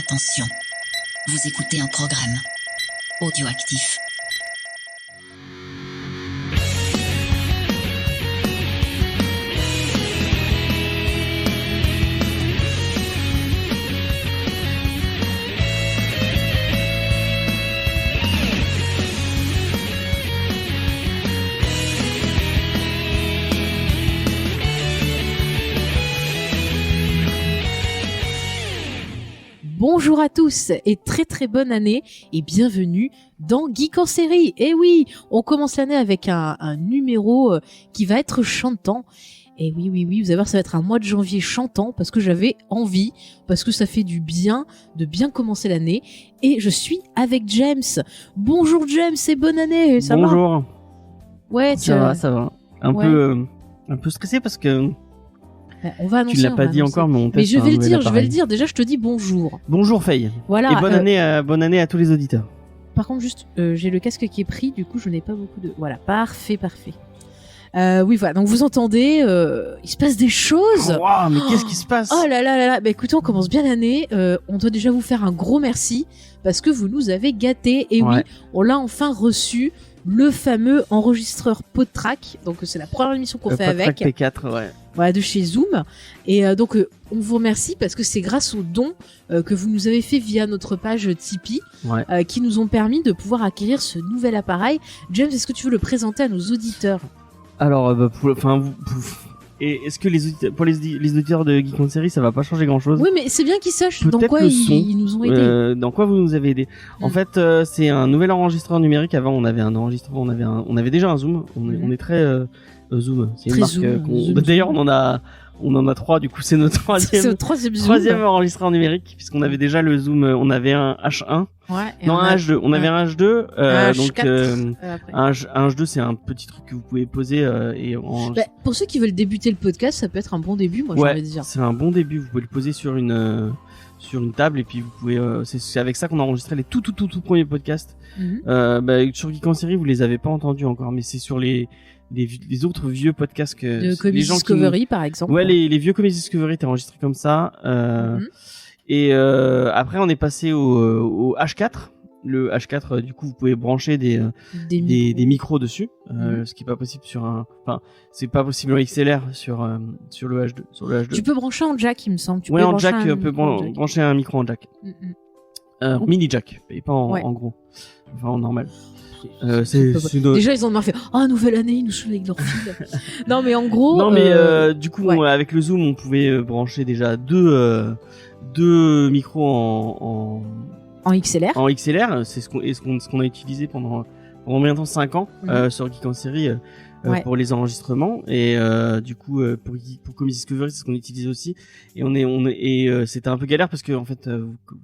Attention, vous écoutez un programme audioactif. Bonjour à tous et très bonne année et bienvenue dans Geek en série. Et oui, on commence l'année avec un numéro qui va être chantant. Et oui, vous allez voir, ça va être un mois de janvier chantant parce que j'avais envie, parce que ça fait du bien de bien commencer l'année. Et je suis avec James. Bonjour James et bonne année, ça va ? Bonjour. Ouais, ça va. Un peu stressé parce que on va annoncer, tu l'as pas dit encore, mais on teste. Mais je vais le dire. Déjà, je te dis bonjour. Bonjour Faye. Voilà. Et bonne année à tous les auditeurs. Par contre, juste, j'ai le casque qui est pris, du coup, je n'ai pas beaucoup de. Voilà, parfait. Oui, voilà. Donc, vous entendez, il se passe des choses. Wow, mais qu'est-ce qui se passe ? Oh là là. Bah, écoutez, on commence bien l'année. On doit déjà vous faire un gros merci parce que vous nous avez gâtés. Et oui, on l'a enfin reçu. Le fameux enregistreur PodTrack, donc c'est la première émission qu'on fait avec. PodTrack P4, ouais. Voilà, de chez Zoom. Et donc, on vous remercie parce que c'est grâce aux dons que vous nous avez fait via notre page Tipeee qui nous ont permis de pouvoir acquérir ce nouvel appareil. James, est-ce que tu veux le présenter à nos auditeurs ? Alors, est-ce que pour les auditeurs de Geek en série, ça va pas changer grand-chose ? Oui, mais c'est bien qu'ils sachent peut-être dans quoi ils nous ont aidés. Dans quoi vous nous avez aidés ? En fait, c'est un nouvel enregistreur numérique. Avant, on avait un enregistreur, on avait déjà un Zoom. On est très Zoom. C'est une marque Zoom. D'ailleurs, on en a 3, du coup c'est notre troisième enregistreur numérique, puisqu'on avait déjà le Zoom, on avait un H1. Un H2. On avait un H2, un H2 c'est un petit truc que vous pouvez poser pour ceux qui veulent débuter le podcast, ça peut être un bon début, moi j'ai envie de dire. C'est un bon début, vous pouvez le poser sur une table et puis vous pouvez c'est avec ça qu'on a enregistré les tout premiers podcasts. Sur Geek en série, vous les avez pas entendus encore, mais c'est sur les autres vieux podcasts que de Comedy Discovery par exemple. Ouais, les vieux Comedy Discovery étaient enregistrés comme ça. Et après on est passé au H4. Le H4, du coup, vous pouvez brancher des micros dessus, ce qui est pas possible c'est pas possible en XLR sur le H2. Tu peux brancher en jack, il me semble. Tu peux en jack, brancher un micro en jack. Mini jack, et pas en gros. Enfin, en normal. Déjà ils ont marqué nouvelle année, ils nous saoulent avec leur fil. Non mais en gros du coup avec le Zoom on pouvait brancher déjà deux micros en XLR, c'est ce qu'on a utilisé pendant combien de temps, 5 ans sur Geek en série pour les enregistrements, et du coup pour Comedy Discovery c'est ce qu'on utilise aussi, et c'était un peu galère parce que en fait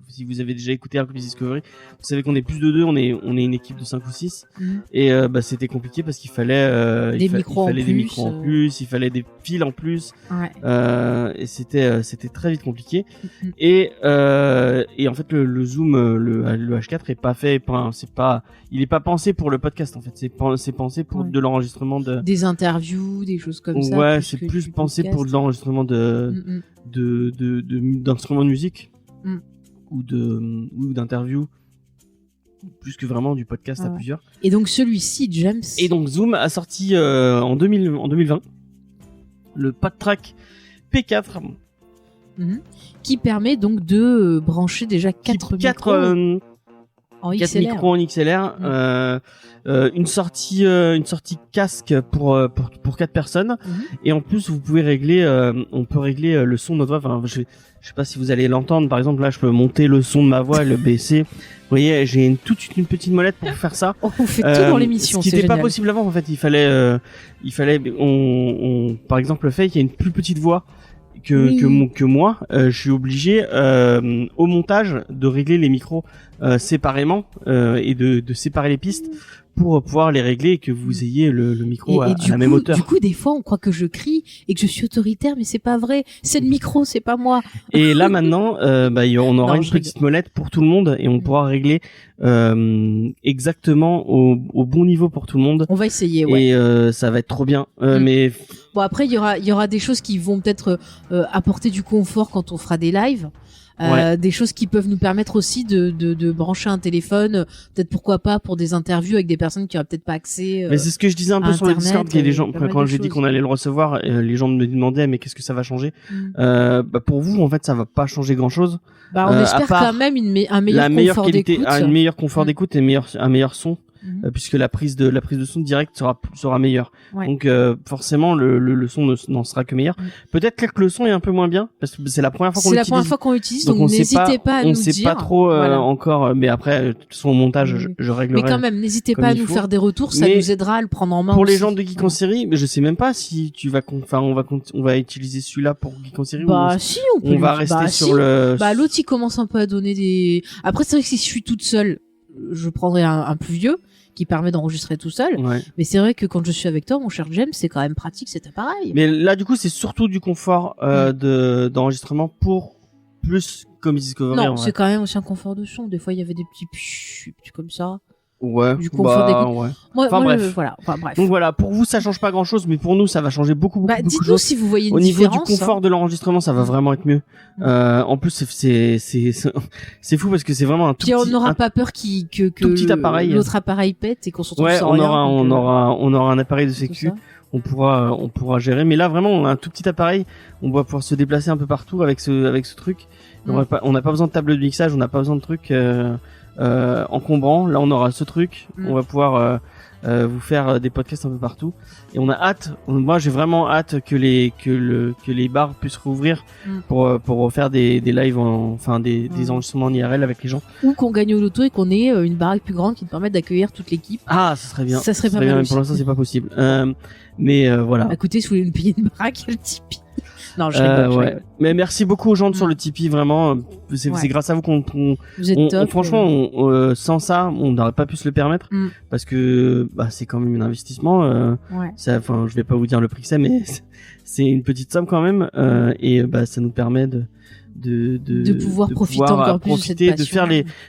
si vous avez déjà écouté un Comedy Discovery, vous savez qu'on est plus de 2, on est une équipe de 5 ou 6 et c'était compliqué parce qu'il fallait des micros en plus, il fallait des fils en plus, et c'était très vite compliqué. Et en fait le Zoom, le H4 est pas fait, il est pas pensé pour le podcast en fait, c'est pensé pour de l'enregistrement des interviews, des choses comme ça. Ouais, c'est plus pensé pour de l'enregistrement d'instruments de musique ou d'interviews, plus que vraiment du podcast à plusieurs. Et donc celui-ci, James. Et donc Zoom a sorti en 2020 le PodTrack P4 qui permet donc de brancher déjà 4 micros. Quatre micros en XLR, une sortie casque pour 4 personnes, et en plus vous pouvez on peut régler le son de notre voix. Enfin, je sais pas si vous allez l'entendre. Par exemple, là, je peux monter le son de ma voix, le baisser. Vous voyez, j'ai une petite molette pour faire ça. On fait tout dans l'émission. Ce qui n'était pas possible avant. En fait, il fallait, par exemple, le fait qu'il y a une plus petite voix que moi, je suis obligé au montage de régler les micros séparément et de séparer les pistes pour pouvoir les régler et que vous ayez le micro à la même hauteur. Du coup, des fois, on croit que je crie et que je suis autoritaire, mais c'est pas vrai. C'est le micro, c'est pas moi. Et là maintenant, on aura une petite molette pour tout le monde et on pourra régler exactement au bon niveau pour tout le monde. On va essayer, ouais. Et ça va être trop bien. Mais bon, après, il y aura des choses qui vont peut-être apporter du confort quand on fera des lives. Des choses qui peuvent nous permettre aussi de brancher un téléphone, peut-être pourquoi pas pour des interviews avec des personnes qui auraient peut-être pas accès. Mais c'est ce que je disais un peu sur le Discord, qu'il y a des gens quand j'ai dit qu'on allait le recevoir, les gens me demandaient mais qu'est-ce que ça va changer. Pour vous en fait ça va pas changer grand-chose. On espère quand même un meilleur confort d'écoute. Un meilleur confort d'écoute et un meilleur son. Puisque la prise de son direct sera meilleure. Ouais. Donc forcément le son n'en sera que meilleur. Peut-être que le son est un peu moins bien parce que c'est la première fois qu'on l'utilise. C'est la première fois qu'on l'utilise, donc n'hésitez pas à nous dire. On sait pas trop encore, mais après son montage je réglerai. Mais quand même, n'hésitez pas à nous faire des retours, ça nous aidera à le prendre en main. Pour les gens de Geek en série, mais je sais même pas si on va utiliser celui-là pour Geek en série. Si on va rester sur le. L'autre il commence un peu à donner des. Après c'est vrai que si je suis toute seule, je prendrai un plus vieux qui permet d'enregistrer tout seul. Ouais. Mais c'est vrai que quand je suis avec toi, mon cher James, c'est quand même pratique cet appareil. Mais là, du coup, c'est surtout du confort d'enregistrement pour plus Comics Discovery. Non, c'est quand même aussi un confort de son. Des fois, il y avait des petits comme ça. Ouais. Du confort d'écoute. Ouais. Moi, bref. Bref. Donc voilà, pour vous, ça change pas grand-chose, mais pour nous, ça va changer beaucoup. Dites-nous si vous voyez une différence. Au niveau du confort de l'enregistrement, ça va vraiment être mieux. En plus, c'est fou parce que c'est vraiment un tout petit. Puis on n'aura pas peur que tout petit appareil. L'autre appareil pète et qu'on se retrouve sans rien. On aura un appareil de sécu. On pourra gérer. Mais là, vraiment, on a un tout petit appareil. On va pouvoir se déplacer un peu partout avec ce truc. On n'a pas besoin de table de mixage. On n'a pas besoin de trucs. Encombrant. Là, on aura ce truc. On va pouvoir vous faire des podcasts un peu partout. Et on a hâte. Moi, j'ai vraiment hâte que les bars puissent rouvrir pour faire des lives, des enregistrements en IRL avec les gens. Ou qu'on gagne au loto et qu'on ait une baraque plus grande qui nous permette d'accueillir toute l'équipe. Ah, ça serait bien. Ça serait pas mal. Pour l'instant, c'est pas possible. Mais voilà. Écoutez, si vous voulez nous payer une baraque, il y a le Tipeee. Non, je rigole. Mais merci beaucoup aux gens sur le Tipeee, vraiment. C'est grâce à vous qu'on vous êtes top. Franchement, sans ça, on n'aurait pas pu se le permettre parce que c'est quand même un investissement. Je vais pas vous dire le prix que c'est, mais c'est une petite somme quand même. Et ça nous permet de pouvoir profiter encore plus de cette passion.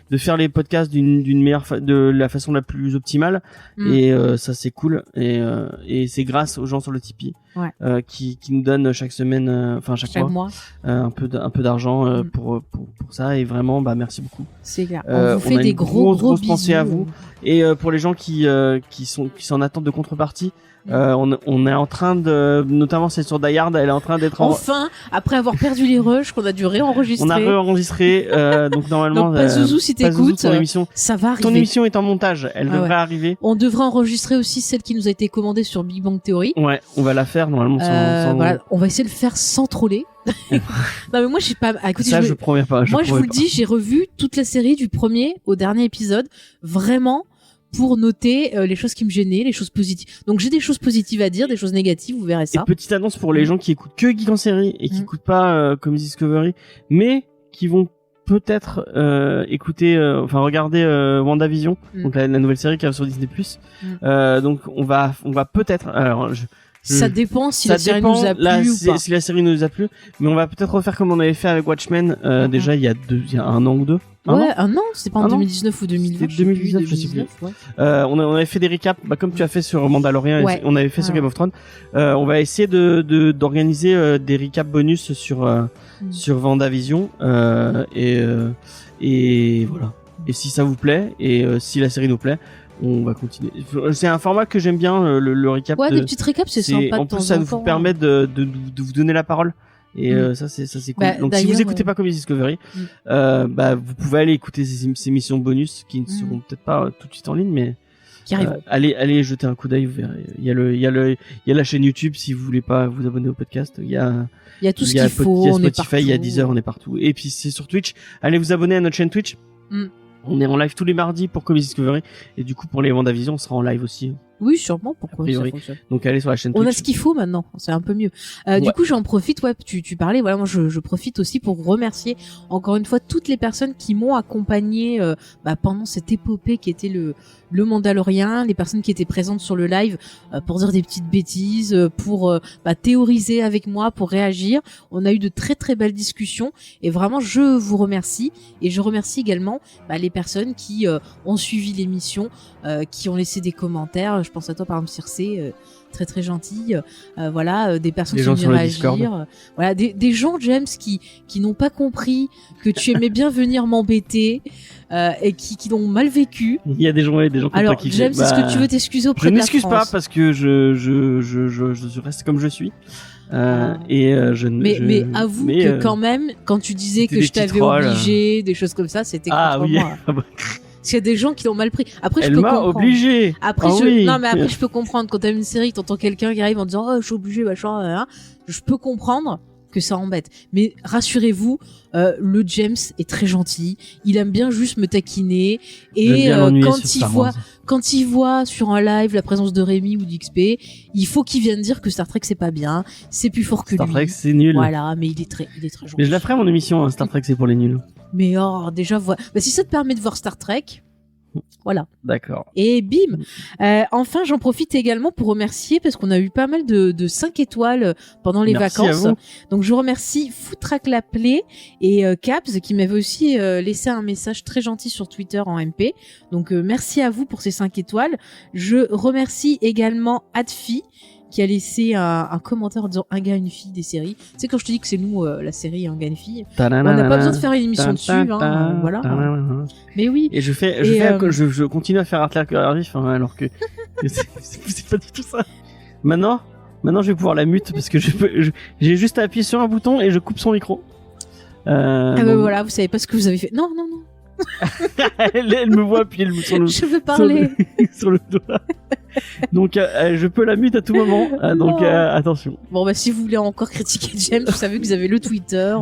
de faire les podcasts de la façon la plus optimale. Et ça c'est cool. Et c'est grâce aux gens sur le Tipeee qui nous donnent chaque semaine, chaque mois un peu d'argent pour ça. Et vraiment merci beaucoup. C'est clair. On vous fait des gros bisous. Pensée à vous. Et pour les gens qui sont en attente de contrepartie. On est en train notamment c'est sur Die Hard, elle est en train d'être enfin après avoir perdu les rushs qu'on a dû réenregistrer. On a réenregistré donc normalement donc Pazuzu si t'écoutes ça va arriver. Ton émission est en montage, elle devrait arriver. On devrait enregistrer aussi celle qui nous a été commandée sur Big Bang Theory. Ouais, on va la faire normalement voilà, on va essayer de le faire sans troller. Non mais moi j'ai pas écoutez, ça je promets pas. Moi je vous le dis, j'ai revu toute la série du premier au dernier épisode, vraiment pour noter les choses qui me gênaient, les choses positives. Donc j'ai des choses positives à dire, des choses négatives, vous verrez ça. Et petite annonce pour les gens qui écoutent que Geek en série et qui écoutent pas Comics Discovery, mais qui vont peut-être regarder WandaVision, donc la nouvelle série qui arrive sur Disney+. Donc on va peut-être ça dépend si la série nous a plu ou pas. Si la série nous a plu, mais on va peut-être refaire comme on avait fait avec Watchmen déjà il y a un an ou deux. Un an, c'est pas en 2019 ou 2020. C'était 2019, je sais plus. On avait fait des recaps, comme tu as fait sur Mandalorian, on avait fait sur Game of Thrones. On va essayer d'organiser des recaps bonus sur WandaVision et voilà. Et si ça vous plaît et si la série nous plaît, on va continuer. C'est un format que j'aime bien, le recap. Ouais, des petites récaps, c'est sympa. En plus, ça vous permet de vous donner la parole. Et ça c'est cool. Donc si vous écoutez pas Comics Discovery, vous pouvez aller écouter ces émissions bonus qui ne seront peut-être pas tout de suite en ligne, mais allez jeter un coup d'œil, vous verrez. Il y a la chaîne YouTube si vous voulez pas vous abonner au podcast. Il y a tout ce qu'il faut. Il y a Spotify, il y a Deezer, on est partout. Et puis c'est sur Twitch. Allez vous abonner à notre chaîne Twitch. On est en live tous les mardis pour Comics Discovery et du coup pour les WandaVision on sera en live aussi Oui, sûrement. Pourquoi ça fonctionne. Donc allez sur la chaîne Twitch. On a ce qu'il faut maintenant, c'est un peu mieux. Du coup, j'en profite. Ouais, tu parlais. Voilà, moi, je profite aussi pour remercier encore une fois toutes les personnes qui m'ont accompagné pendant cette épopée qui était le Mandalorien, les personnes qui étaient présentes sur le live pour dire des petites bêtises, pour théoriser avec moi, pour réagir. On a eu de très très belles discussions et vraiment je vous remercie et je remercie également les personnes qui ont suivi l'émission, qui ont laissé des commentaires. Je pense à toi par exemple Circé, très très gentille, des personnes qui ont venu réagir, voilà, des gens James qui n'ont pas compris que tu aimais bien venir m'embêter et qui l'ont mal vécu. Il y a des gens qui ont alors pas kiffé. James, est-ce que tu veux t'excuser auprès de la France? Je m'excuse pas parce que je reste comme je suis. Mais avoue que quand même, quand tu disais que je t'avais obligé, des choses comme ça, c'était contre moi. Parce qu'il y a des gens qui l'ont mal pris. Après, je peux comprendre. Obligé. Après, après, je peux comprendre quand t'as une série, t'entends quelqu'un qui arrive en disant, oh, je suis obligé, machin, je peux comprendre que ça embête. Mais rassurez-vous, le James est très gentil. Il aime bien juste me taquiner. Et quand il voit sur un live la présence de Rémi ou d'XP, il faut qu'il vienne dire que Star Trek c'est pas bien, c'est plus fort que lui. Star Trek c'est nul. Voilà, mais il est très gentil. Mais je la ferai mon émission, Star Trek c'est pour les nuls. Mais déjà, si ça te permet de voir Star Trek, voilà. D'accord. Et bim. Enfin, j'en profite également pour remercier parce qu'on a eu pas mal de 5 étoiles pendant les vacances. Donc je remercie Footrack Laplay et Caps qui m'avaient aussi laissé un message très gentil sur Twitter en MP. Donc merci à vous pour ces 5 étoiles. Je remercie également Adfi qui a laissé un commentaire en disant un gars, une fille des séries. Tu sais, quand je te dis que c'est nous, la série un gars, une fille, on n'a pas besoin de faire une émission dessus, voilà. Mais oui. Et je continue à faire Artlac Vif, alors que c'est pas du tout ça. Maintenant, je vais pouvoir la mute parce que j'ai juste à appuyer sur un bouton et je coupe son micro. Voilà, vous savez pas ce que vous avez fait. Non. elle me voit puis je veux parler sur le doigt. Donc je peux la mute à tout moment. Donc attention. Bon si vous voulez encore critiquer James, vous savez que vous avez le Twitter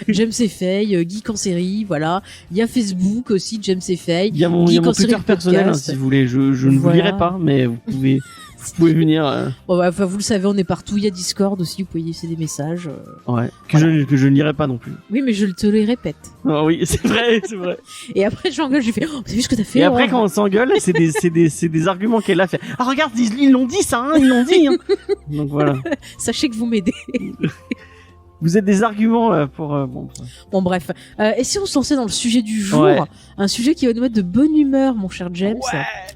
James Effay, Geek en série, voilà. Il y a Facebook aussi James Effay. Il y a mon Twitter personnel si vous voulez. Je ne vous lirai pas, mais vous pouvez venir. Vous le savez, on est partout. Il y a Discord aussi, vous pouvez laisser des messages. Que je ne lirai pas non plus. Oui, mais je te les répète. Oui, c'est vrai. Et après, j'engueule, je fais, t'as vu ce que t'as fait? Et après, quand on s'engueule, c'est des arguments qu'elle a fait. Ah, regarde, ils l'ont dit ça, ils l'ont dit. Donc voilà. Sachez que vous m'aidez. Vous êtes des arguments pour... Bon, bref. Et si on se lançait dans le sujet du jour, un sujet qui va nous mettre de bonne humeur, mon cher James.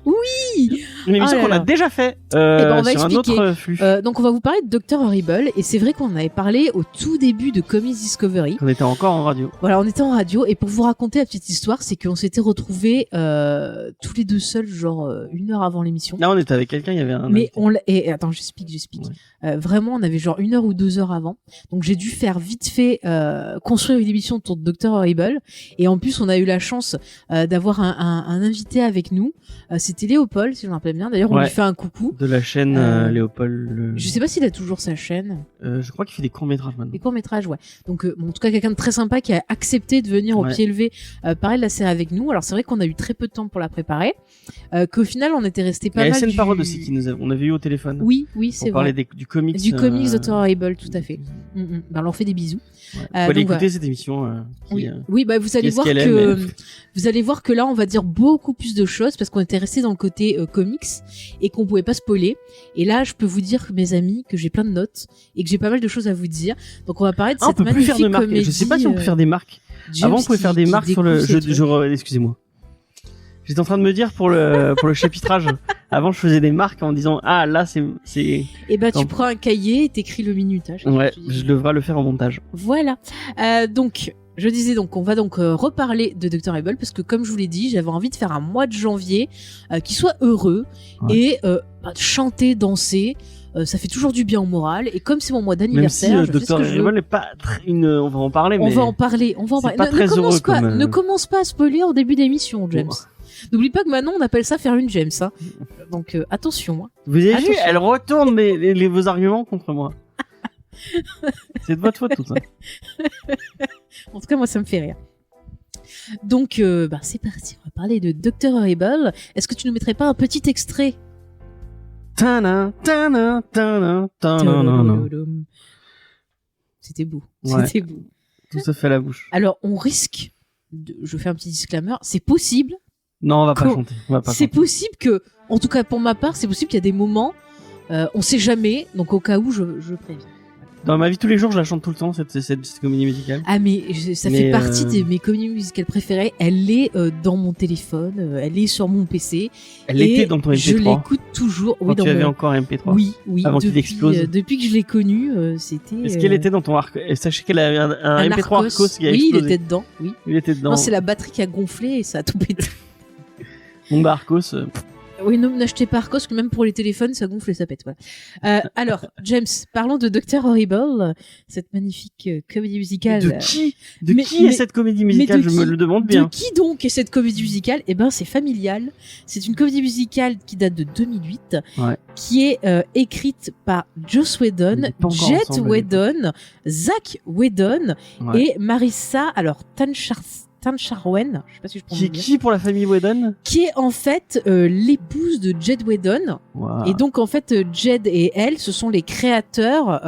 Oui. Une émission qu'on a déjà fait on va sur expliquer. Un autre flux. Donc on va vous parler de Dr. Horrible, et c'est vrai qu'on avait parlé au tout début de Comics Discovery. On était encore en radio. Voilà, on était en radio, et pour vous raconter la petite histoire, c'est qu'on s'était retrouvés tous les deux seuls, genre 1 heure avant l'émission. Là, on était avec quelqu'un, il y avait un... Mais attends, j'explique. Ouais. Vraiment, on avait genre 1 heure ou 2 heures avant. Donc j'ai dû faire vite fait construire une émission autour de Dr. Horrible, et en plus on a eu la chance d'avoir un invité avec nous. C'était Léopold, si je me rappelle bien. D'ailleurs, on lui fait un coucou. De la chaîne Léopold. Je sais pas s'il a toujours sa chaîne. Je crois qu'il fait des courts-métrages maintenant. Des courts-métrages, ouais. Donc, en tout cas, quelqu'un de très sympa qui a accepté de venir au pied levé parler de la série avec nous. Alors, c'est vrai qu'on a eu très peu de temps pour la préparer. Qu'au final, on était resté pas mal. Il y a SN Parole aussi on avait eu au téléphone. Oui, c'est vrai. On parlait du comics. Du comics Dr. Horrible, tout à fait. Ben, on leur fait des bisous. Faut aller écouter cette émission. Oui, vous allez voir que là, on va dire beaucoup plus de choses parce qu'on était resté dans le côté comics et qu'on pouvait pas spoiler. Et là, je peux vous dire, mes amis, que j'ai plein de notes et que j'ai pas mal de choses à vous dire. Donc, on va parler de cette magnifique comédie. Je sais pas si on peut faire des marques. Avant, on pouvait faire des marques sur le. Excusez-moi. J'étais en train de me dire pour le chapitrage. Avant, je faisais des marques en disant là c'est. Et tu prends un cahier et t'écris le minutage. Ouais, je devrais le faire en montage. Voilà. Donc. Je disais on va reparler de Dr. Horrible parce que comme je vous l'ai dit, j'avais envie de faire un mois de janvier qui soit heureux et chanter, danser. Ça fait toujours du bien au moral, et comme c'est mon mois d'anniversaire, même si Dr. Horrible n'est pas on va en parler, mais on va en parler. Ne commence pas à spoiler au début d'émission, James. N'oublie pas que maintenant on appelle ça faire une James, hein. Donc attention. Vous avez vu, elle retourne vos arguments contre moi. C'est de votre faute tout ça. En tout cas, moi ça me fait rire. Donc c'est parti, on va parler de Dr. Horrible. Est-ce que tu nous mettrais pas un petit extrait? C'était beau. Ouais. C'était beau. Tout se fait à la bouche. Alors, on risque je fais un petit disclaimer, c'est possible. Non, on va pas chanter. C'est possible que, en tout cas pour ma part, c'est possible qu'il y a des moments, on sait jamais, donc au cas où, je préviens. Dans ma vie tous les jours, je la chante tout le temps, cette comédie musicale. Ah mais ça fait partie de mes comédies musicales préférées. Elle est dans mon téléphone, elle est sur mon PC. Elle était dans ton MP3. Je l'écoute toujours. Quand tu avais encore un MP3. Oui. Avant qu'il explose. Depuis que je l'ai connue, c'était. Est-ce qu'elle était dans ton Arcos? Sachez qu'elle avait un MP3 Arcos qui a explosé. Oui, il était dedans. Oui. Il était dedans. Non, c'est la batterie qui a gonflé et ça a tout pété. Mon Arcos. Oui, non, n'achetez pas Arcos, que même pour les téléphones, ça gonfle et ça pète. Voilà. Alors, James, parlons de Dr. Horrible, cette magnifique comédie musicale. De qui est cette comédie musicale? Je me le demande bien. De qui donc est cette comédie musicale? Eh ben, c'est familial. C'est une comédie musicale qui date de 2008, qui est écrite par Joss Whedon, Jet Whedon, Zach Whedon et Marissa, Tancharwen, je sais pas si je prononce bien. Qui pour la famille Whedon? Qui est en fait l'épouse de Jed Whedon. Wow. Et donc en fait Jed et elle, ce sont les créateurs,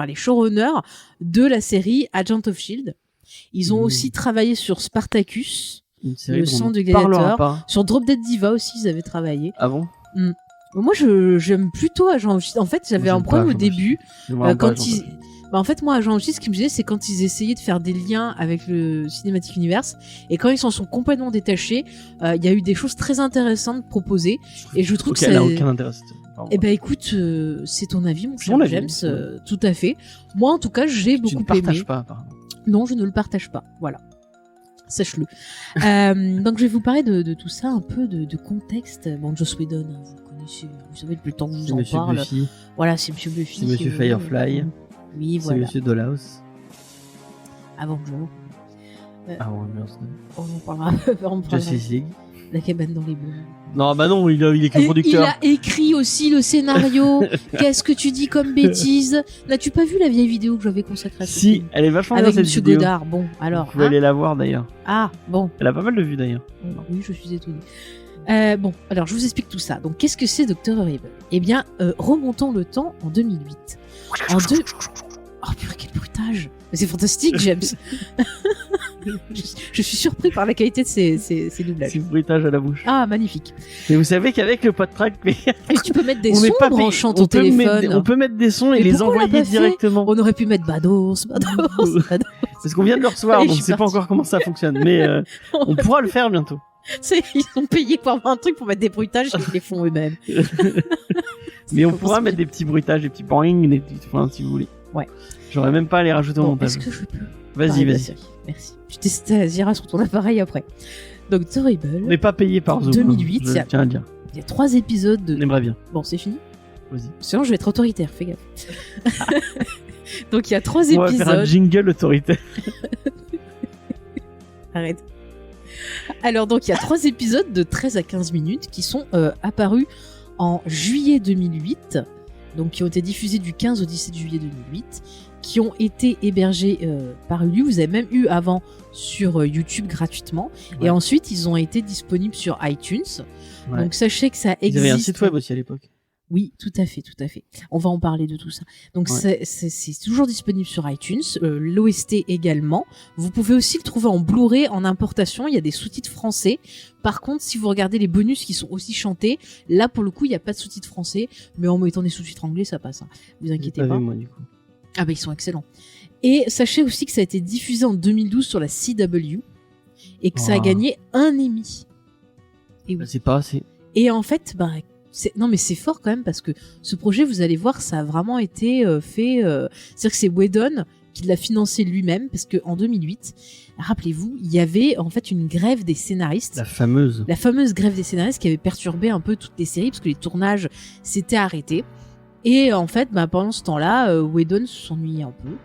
les showrunners de la série Agent of Shield. Ils ont aussi travaillé sur Spartacus, le sang du gladiateur, sur Drop Dead Diva aussi ils avaient travaillé. Ah bon? Moi j'aime plutôt Agent of Shield. En fait j'avais un problème au début quand ils... en fait, moi, Agent of Shield, ce qui me disait, c'est quand ils essayaient de faire des liens avec le Cinematic Universe, et quand ils s'en sont complètement détachés, il y a eu des choses très intéressantes proposées, et je trouve que ça... n'a aucun intérêt. Eh ben, écoute, c'est ton avis, mon cher James, tout à fait. Moi, en tout cas, j'ai beaucoup aimé. Tu ne partages pas, apparemment. Non, je ne le partage pas. Voilà. Sache-le. Donc, je vais vous parler de tout ça, un peu de contexte. Bon, Joss Whedon, vous connaissez, vous savez depuis le temps que je vous en parle. Buffy. Voilà, c'est Monsieur Buffy. C'est Monsieur Firefly. Oui, voilà. C'est Monsieur Dollhouse. Avengers. On en parlera. Justice League. La cabane dans les bois. Non, bah non, il est que producteur. Il a écrit aussi le scénario. Qu'est-ce que tu dis comme bêtise? N'as-tu pas vu la vieille vidéo que j'avais consacrée à ce film? Elle est vachement bien avec cette Monsieur vidéo. Godard. Bon, alors. Vous pouvez aller la voir d'ailleurs. Ah, bon. Elle a pas mal de vues d'ailleurs. Oui, je suis étonnée. Bon, alors je vous explique tout ça. Donc, qu'est-ce que c'est Dr. Horrible? Eh bien, remontons le temps en 2008. Oh purée, quel bruitage! Mais c'est fantastique, James! je suis surpris par la qualité de ces doublages. C'est bruitage à la bouche. Ah, magnifique. Et vous savez qu'avec le PodTrack, et tu peux mettre des sons en branchant ton téléphone. On peut mettre des sons et les envoyer directement. On aurait pu mettre Bados. Parce qu'on vient de le recevoir, donc je sais pas encore comment ça fonctionne, mais on pourra le faire bientôt. Ils sont payés pour avoir un truc pour mettre des bruitages, ils les font eux-mêmes. Mais on pourra mettre des petits bruitages, des petits boing, des petits, si vous voulez. Ouais. J'aurais même pas à les rajouter au montage. Est-ce que je peux? Vas-y. Merci. Tu testeras sur ton appareil après. Donc, Horrible. On n'est pas payé par Zoom. 2008. Je tiens à dire. Il y a 3 épisodes de. On aimerait bien. Bon, c'est fini? Vas-y. Sinon, je vais être autoritaire, fais gaffe. Donc, il y a 3 épisodes. On va faire un jingle autoritaire. Arrête. Alors, donc, il y a 3 épisodes de 13 à 15 minutes qui sont apparus en juillet 2008. Donc, qui ont été diffusés du 15 au 17 juillet 2008. Qui ont été hébergés par Hulu. Vous avez même eu avant sur YouTube gratuitement. Ouais. Et ensuite, ils ont été disponibles sur iTunes. Ouais. Donc, sachez que ça existe. Ils avaient un site web aussi à l'époque. Oui, tout à fait. On va en parler de tout ça. Donc, c'est toujours disponible sur iTunes. L'OST également. Vous pouvez aussi le trouver en Blu-ray, en importation. Il y a des sous-titres français. Par contre, si vous regardez les bonus qui sont aussi chantés, là, pour le coup, il n'y a pas de sous-titres français. Mais en mettant des sous-titres anglais, ça passe. Hein. Vous inquiétez pas. Moi, du coup. Ah bah ils sont excellents. Et sachez aussi que ça a été diffusé en 2012 sur la CW et que ça a gagné un Emmy. Et oui. C'est pas assez. Et en fait, non mais c'est fort quand même parce que ce projet, vous allez voir, ça a vraiment été fait. C'est-à-dire que c'est Whedon qui l'a financé lui-même parce que en 2008, rappelez-vous, il y avait en fait une grève des scénaristes. La fameuse grève des scénaristes qui avait perturbé un peu toutes les séries parce que les tournages s'étaient arrêtés. Et en fait, pendant ce temps-là, Whedon s'ennuyait un peu.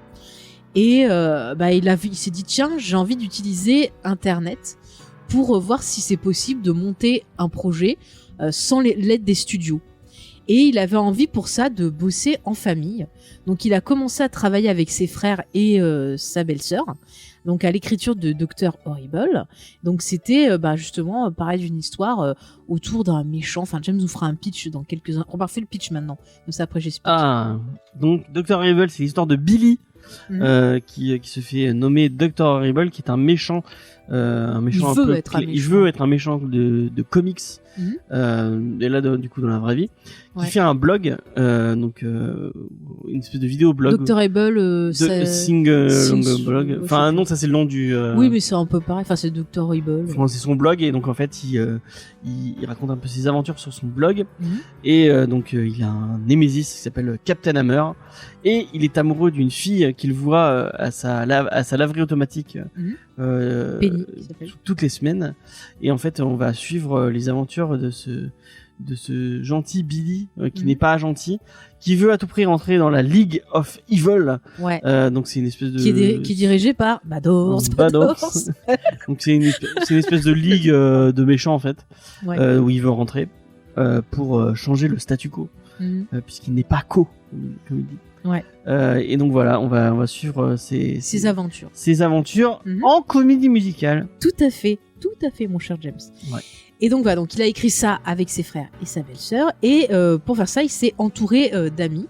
Et il s'est dit, tiens, j'ai envie d'utiliser Internet pour voir si c'est possible de monter un projet sans l'aide des studios. Et il avait envie pour ça de bosser en famille. Donc il a commencé à travailler avec ses frères et sa belle-sœur. Donc à l'écriture de Dr. Horrible. Donc c'était justement pareil d'une histoire autour d'un méchant. Enfin James nous fera un pitch dans quelques uns. On va faire le pitch maintenant. Comme ça après j'explique. Ah, donc Dr. Horrible, c'est l'histoire de Billy qui se fait nommer Dr. Horrible, qui est un méchant. Il veut être un méchant de comics. Et là du coup dans la vraie vie, qui fait un blog, une espèce de vidéo blog. Dr. Horrible, Sing blog. Enfin non, ça c'est le nom du. Oui, mais c'est un peu pareil. Enfin c'est Dr. Horrible. Enfin, c'est son blog et donc en fait il raconte un peu ses aventures sur son blog et il a un némésis qui s'appelle Captain Hammer et il est amoureux d'une fille qu'il voit à sa laverie automatique. Penny, toutes les semaines et en fait on va suivre les aventures de ce gentil Billy qui n'est pas gentil, qui veut à tout prix rentrer dans la League of Evil. Ouais. Donc c'est une espèce de qui est dirigée par Badors. Donc c'est une espèce de ligue de méchants en fait, où il veut rentrer pour changer le statu quo, puisqu'il n'est pas comme il dit. Ouais. Et donc voilà, on va suivre ses aventures. En comédie musicale. Tout à fait, mon cher James. Ouais. Et donc voilà, donc il a écrit ça avec ses frères et sa belle-sœur. Et pour faire ça, il s'est entouré d'amis.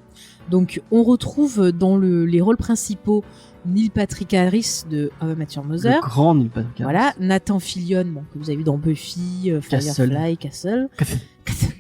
Donc on retrouve dans les rôles principaux Neil Patrick Harris de How I Met Your Mother. Le grand Neil Patrick Harris. Voilà, Nathan Fillion, que vous avez vu dans Buffy, Firefly, Castle.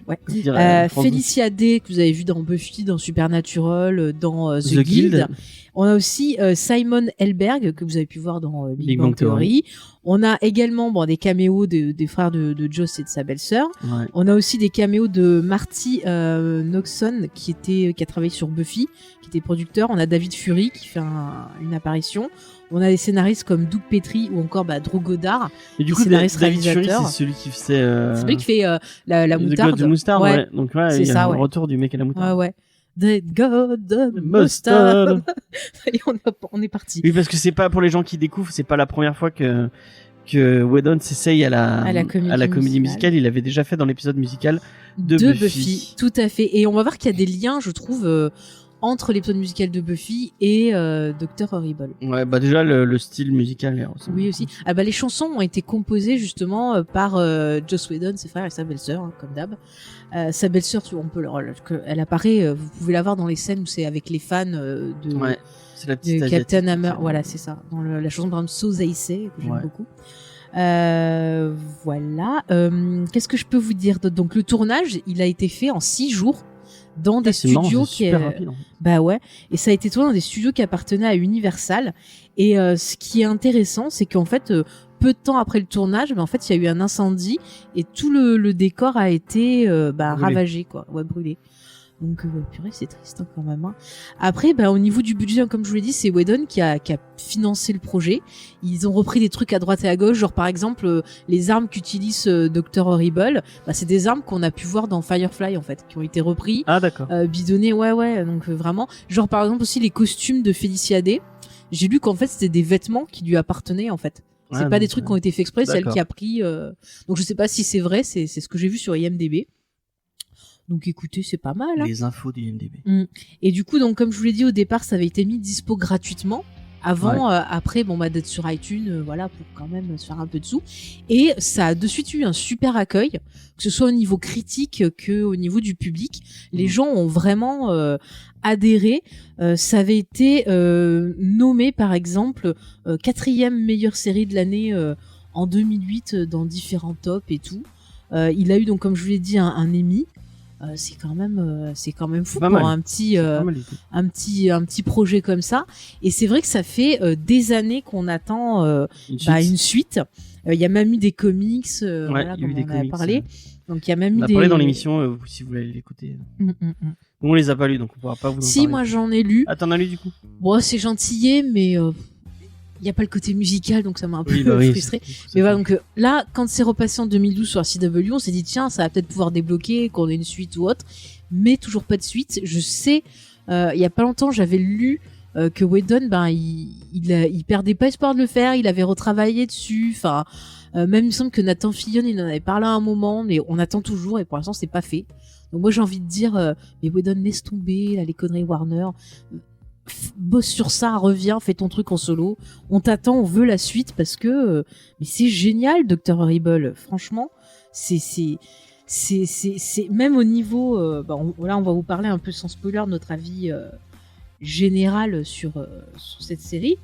Ouais. Felicia Day, que vous avez vu dans Buffy, dans Supernatural, dans The Guild. On a aussi Simon Helberg, que vous avez pu voir dans Big Bang Theory. On a également des caméos des frères de Joss et de sa belle-sœur. Ouais. On a aussi des caméos de Marty Noxon, qui a travaillé sur Buffy, qui était producteur. On a David Fury, qui fait une apparition. On a des scénaristes comme Doug Petrie ou encore Drew Goddard. Et du coup, David Fury, c'est celui qui faisait. C'est celui qui fait la moutarde. The Moutarde, ouais. Donc il y a un retour du mec à la moutarde. Ouais. The God of Mustard. Et on est parti. Oui, parce que c'est pas pour les gens qui découvrent, c'est pas la première fois que Whedon s'essaye à la comédie musicale. Il l'avait déjà fait dans l'épisode musical de Buffy. Tout à fait. Et on va voir qu'il y a des liens, je trouve, entre l'épisode musical de Buffy et Dr. Horrible. Ouais, déjà le style musical. Oui aussi. Les chansons ont été composées justement par Joss Whedon, ses frères et sa belle-sœur, comme d'hab. Sa belle-sœur, elle apparaît, vous pouvez la voir dans les scènes où c'est avec les fans c'est la petite Captain Hammer. Voilà, c'est ça. Dans la chanson par exemple So They Say, que j'aime beaucoup. Voilà. Qu'est-ce que je peux vous dire? Donc le tournage, il a été fait en 6 jours. Dans des studios rapide, et ça a été tourné dans des studios qui appartenaient à Universal. Et ce qui est intéressant, c'est qu'en fait peu de temps après le tournage, en fait il y a eu un incendie et tout le décor a été ravagé, brûlé. Donc purée, c'est triste quand même. Après, au niveau du budget, comme je vous l'ai dit, c'est Whedon qui a financé le projet. Ils ont repris des trucs à droite et à gauche, genre par exemple les armes qu'utilise Dr. Horrible, c'est des armes qu'on a pu voir dans Firefly en fait, qui ont été repris, bidonnés, donc vraiment, genre par exemple aussi les costumes de Felicia Day. J'ai lu qu'en fait c'était des vêtements qui lui appartenaient en fait. C'est pas des trucs qui ont été faits exprès, c'est elle qui a pris. Donc je sais pas si c'est vrai, c'est ce que j'ai vu sur IMDb. Donc écoutez, c'est pas mal. Les infos d'IMDb. Et du coup, donc comme je vous l'ai dit au départ, ça avait été mis dispo gratuitement. Avant, après, d'être sur iTunes, pour quand même se faire un peu de sous. Et ça a de suite eu un super accueil, que ce soit au niveau critique que au niveau du public. Les gens ont vraiment adhéré. Ça avait été nommé, par exemple, 4e meilleure série de l'année en 2008 dans différents tops et tout. Il a eu donc, comme je vous l'ai dit, un Emmy. C'est quand même fou pour un petit projet comme ça. Et c'est vrai que ça fait des années qu'on attend une suite. Il y a même eu des comics, comme on avait parlé. Donc il y a même eu parlé dans l'émission si vous voulez l'écouter. On les a pas lus, donc on pourra pas vous en parler. Si, moi j'en ai lu. Ah, t'en as lu du coup? Bon, c'est gentillé, mais il y a pas le côté musical, donc ça m'a un peu frustré. Mais voilà, donc là, quand c'est repassé en 2012 sur la CW, on s'est dit tiens, ça va peut-être pouvoir débloquer, qu'on ait une suite ou autre, mais toujours pas de suite. Je sais, il y a pas longtemps, j'avais lu que Whedon, il perdait pas espoir de le faire, il avait retravaillé dessus. Enfin, même il me semble que Nathan Fillion, il en avait parlé à un moment, mais on attend toujours et pour l'instant c'est pas fait. Donc moi j'ai envie de dire, mais Whedon, laisse tomber là, les conneries Warner, bosse sur ça, reviens, fais ton truc en solo, on t'attend, on veut la suite parce que mais c'est génial Dr. Horrible, franchement c'est même au niveau là on va vous parler un peu sans spoiler de notre avis général sur cette série.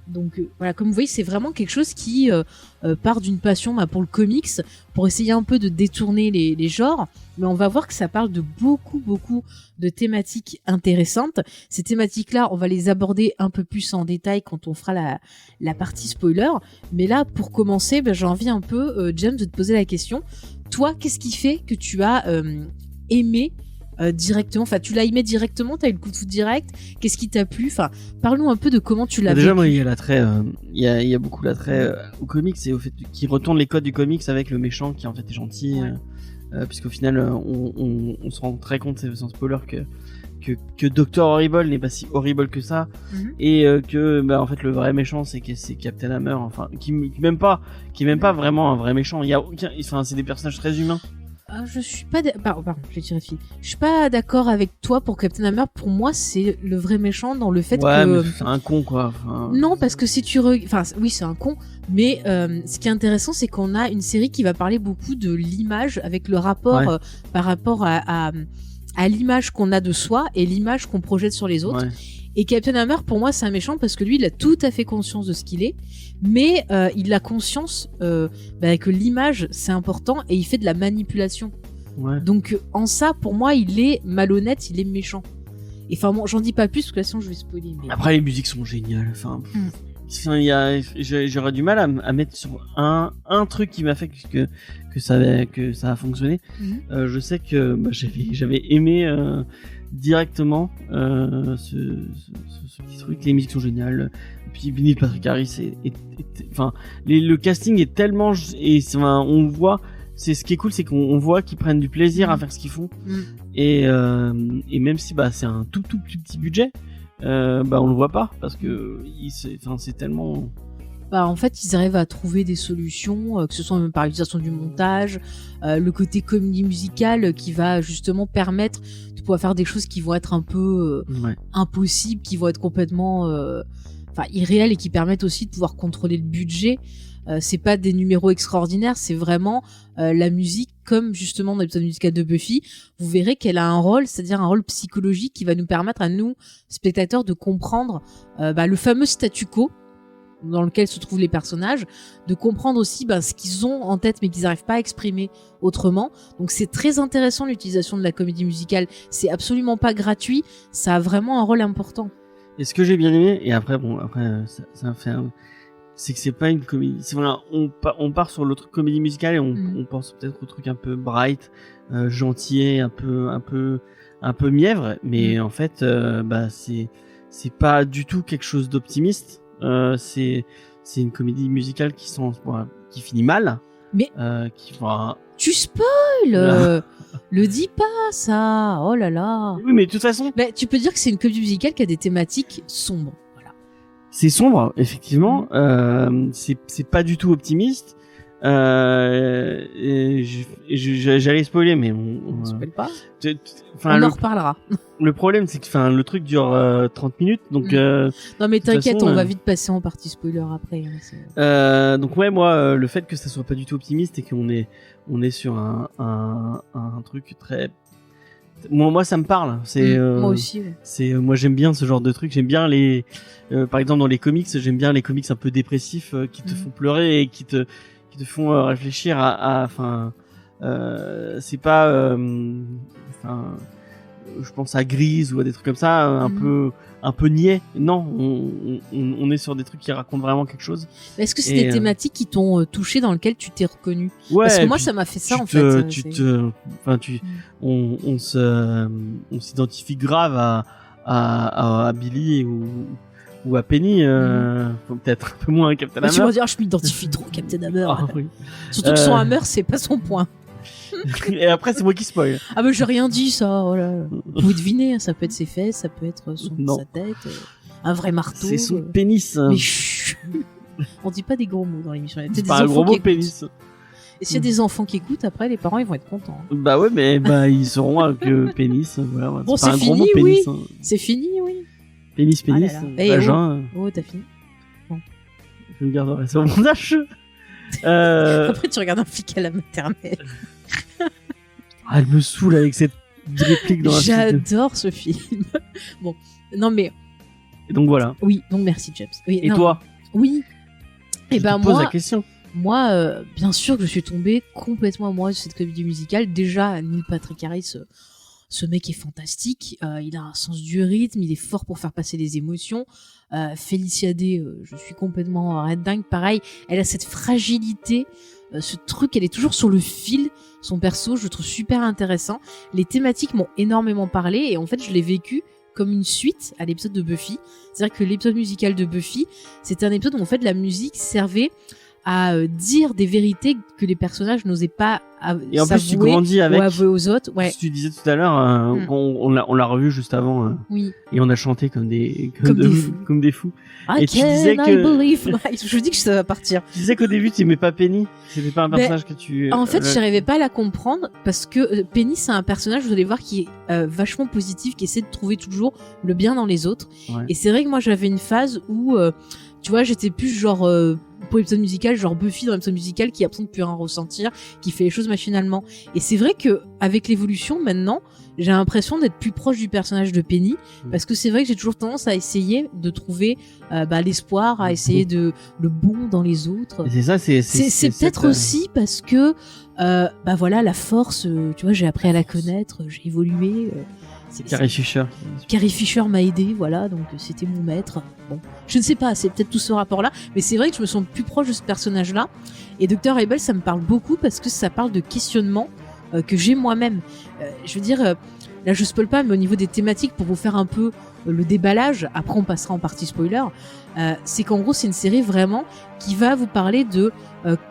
Donc voilà, comme vous voyez, c'est vraiment quelque chose qui part d'une passion pour le comics, pour essayer un peu de détourner les genres, mais on va voir que ça parle de beaucoup de thématiques intéressantes. Ces thématiques-là, on va les aborder un peu plus en détail quand on fera la partie spoiler. Mais là, pour commencer, j'ai envie un peu, James, de te poser la question. Toi, qu'est-ce qui fait que tu as aimé directement, enfin tu l'as aimé directement, t'as eu le coup de foudre direct, qu'est-ce qui t'a plu, enfin parle-nous un peu de comment tu l'as déjà vécu. Moi il y a l'attrait, il y a beaucoup l'attrait au comics et au fait qu'il retourne les codes du comics avec le méchant qui en fait est gentil, puisqu'au final on se rend très compte sans spoiler que Dr. Horrible n'est pas si horrible que ça, et que en fait le vrai méchant c'est Captain Hammer, enfin qui est même pas vraiment un vrai méchant, il y a enfin c'est des personnages très humains. Je suis pas pardon, je suis pas d'accord avec toi pour Captain Hammer. Pour moi, c'est le vrai méchant dans le fait que mais c'est un con quoi. Enfin... Non, parce que si tu enfin oui, c'est un con, mais ce qui est intéressant, c'est qu'on a une série qui va parler beaucoup de l'image avec le rapport par rapport à l'image qu'on a de soi et l'image qu'on projette sur les autres. Et Captain Hammer, pour moi, c'est un méchant parce que lui, il a tout à fait conscience de ce qu'il est, mais il a conscience que l'image, c'est important et il fait de la manipulation. Donc, en ça, pour moi, il est malhonnête, il est méchant. Et enfin, bon, j'en dis pas plus parce que sinon, je vais spoiler. Mais... Après, les musiques sont géniales. Enfin, j'aurais du mal à mettre sur un truc qui m'a fait que ça a fonctionné. Je sais que j'avais aimé directement ce petit truc, les musiques sont géniales, et puis Neil Patrick Harris enfin le casting est tellement, et on voit, c'est ce qui est cool, c'est qu'on voit qu'ils prennent du plaisir à faire ce qu'ils font, et même si c'est un tout petit budget, on le voit pas parce que c'est tellement... En fait, ils arrivent à trouver des solutions, que ce soit même par l'utilisation du montage, le côté comédie musicale qui va justement permettre de pouvoir faire des choses qui vont être un peu impossibles, qui vont être complètement irréelles et qui permettent aussi de pouvoir contrôler le budget. C'est pas des numéros extraordinaires, c'est vraiment la musique, comme justement dans l'épisode musical de Buffy. Vous verrez qu'elle a un rôle, c'est-à-dire un rôle psychologique qui va nous permettre à nous, spectateurs, de comprendre le fameux statu quo dans lequel se trouvent les personnages, de comprendre aussi ce qu'ils ont en tête mais qu'ils n'arrivent pas à exprimer autrement. Donc c'est très intéressant l'utilisation de la comédie musicale, c'est absolument pas gratuit, ça a vraiment un rôle important. Et ce que j'ai bien aimé, et après ça fait c'est que c'est pas une comédie, c'est voilà, on part sur l'autre comédie musicale et on pense peut-être au truc un peu bright, gentil, un peu mièvre, mais en fait c'est pas du tout quelque chose d'optimiste. C'est une comédie musicale qui finit mal, mais tu spoil. Le dis pas ça, oh là là. Oui, mais de toute façon tu peux dire que c'est une comédie musicale qui a des thématiques sombres, voilà. C'est sombre, effectivement. C'est pas du tout optimiste. J'allais spoiler, mais on spoil pas. On en reparlera. Le problème, c'est que le truc dure 30 minutes, donc. Non mais t'inquiète, on va vite passer en partie spoiler après. Donc moi, le fait que ça soit pas du tout optimiste et qu'on est sur un truc très. Moi ça me parle. Moi aussi. Ouais. Moi j'aime bien ce genre de truc. J'aime bien par exemple dans les comics, j'aime bien les comics un peu dépressifs qui te font pleurer et qui te font réfléchir c'est pas je pense à Grise ou à des trucs comme ça, un peu niais. Non, on est sur des trucs qui racontent vraiment quelque chose. Est-ce que c'est des thématiques qui t'ont touché, dans lesquelles tu t'es reconnu? Parce que moi ça m'a fait ça en fait. On s'identifie grave à Billy ou à Penny, peut-être un peu moins à Captain Hammer. Tu vas dire, je m'identifie trop à Captain Hammer. Oui. Surtout que son Hammer, c'est pas son point. Et après, c'est moi qui spoil. Ah, mais j'ai rien dit, ça. Oh là. Vous pouvez deviner, ça peut être ses fesses, ça peut être sa tête, un vrai marteau. C'est son pénis. Mais chut. On dit pas des gros mots dans l'émission. C'est pas un gros mot, pénis. Et s'il y a des enfants qui écoutent, après, les parents, ils vont être contents. Hein. Bah ouais, mais ils sauront que pénis, voilà. Bon, c'est un fini, gros mot, oui. pénis, hein. C'est fini, oui. Pénis, Ah là là. vagin. Oh, t'as fini. Je le garderai sur mon âge. Après, tu regardes un flic à la maternelle. Elle me saoule avec cette réplique dans la J'adore ce film. Bon, non mais... Et donc voilà. Oui, donc merci James. Oui, et toi? Oui. Et je te pose la question. Moi, bien sûr que je suis tombée complètement amoureuse de cette comédie musicale. Déjà, Neil Patrick Harris, ce mec est fantastique. Il a un sens du rythme, il est fort pour faire passer les émotions. Félicia Day, je suis complètement red dingue. Pareil, elle a cette fragilité, ce truc, elle est toujours sur le fil. Son perso, je le trouve super intéressant. Les thématiques m'ont énormément parlé et en fait, je l'ai vécu comme une suite à l'épisode de Buffy. C'est-à-dire que l'épisode musical de Buffy, c'était un épisode où en fait la musique servait à dire des vérités que les personnages n'osaient pas et en plus tu grandis avec ou avouer aux autres. Ouais. Tu disais tout à l'heure, on l'a revu juste avant. Oui. Et on a chanté comme des fous. Et tu disais je dis que ça va partir. Tu disais qu'au début tu aimais pas Penny. C'était pas un personnage que tu. En fait, j'arrivais pas à la comprendre parce que Penny c'est un personnage, vous allez voir, qui est vachement positif, qui essaie de trouver toujours le bien dans les autres. Ouais. Et c'est vrai que moi j'avais une phase où tu vois, j'étais plus genre pour l'épisode musical, genre Buffy dans l'épisode musical qui a l'impression de plus rien ressentir, qui fait les choses machinalement. Et c'est vrai que avec l'évolution maintenant, j'ai l'impression d'être plus proche du personnage de Penny, parce que c'est vrai que j'ai toujours tendance à essayer de trouver l'espoir, à essayer de le bon dans les autres. Et c'est ça, c'est peut-être aussi parce que voilà, la force, tu vois, j'ai appris à la connaître, j'ai évolué. C'est Carrie Fisher. Carrie Fisher m'a aidé, voilà, donc c'était mon maître. Bon, je ne sais pas, c'est peut-être tout ce rapport-là, mais c'est vrai que je me sens plus proche de ce personnage-là. Et Dr. Abel, ça me parle beaucoup parce que ça parle de questionnements que j'ai moi-même. Je veux dire, là je spoil pas, mais au niveau des thématiques, pour vous faire un peu le déballage, après on passera en partie spoiler, c'est qu'en gros c'est une série vraiment qui va vous parler de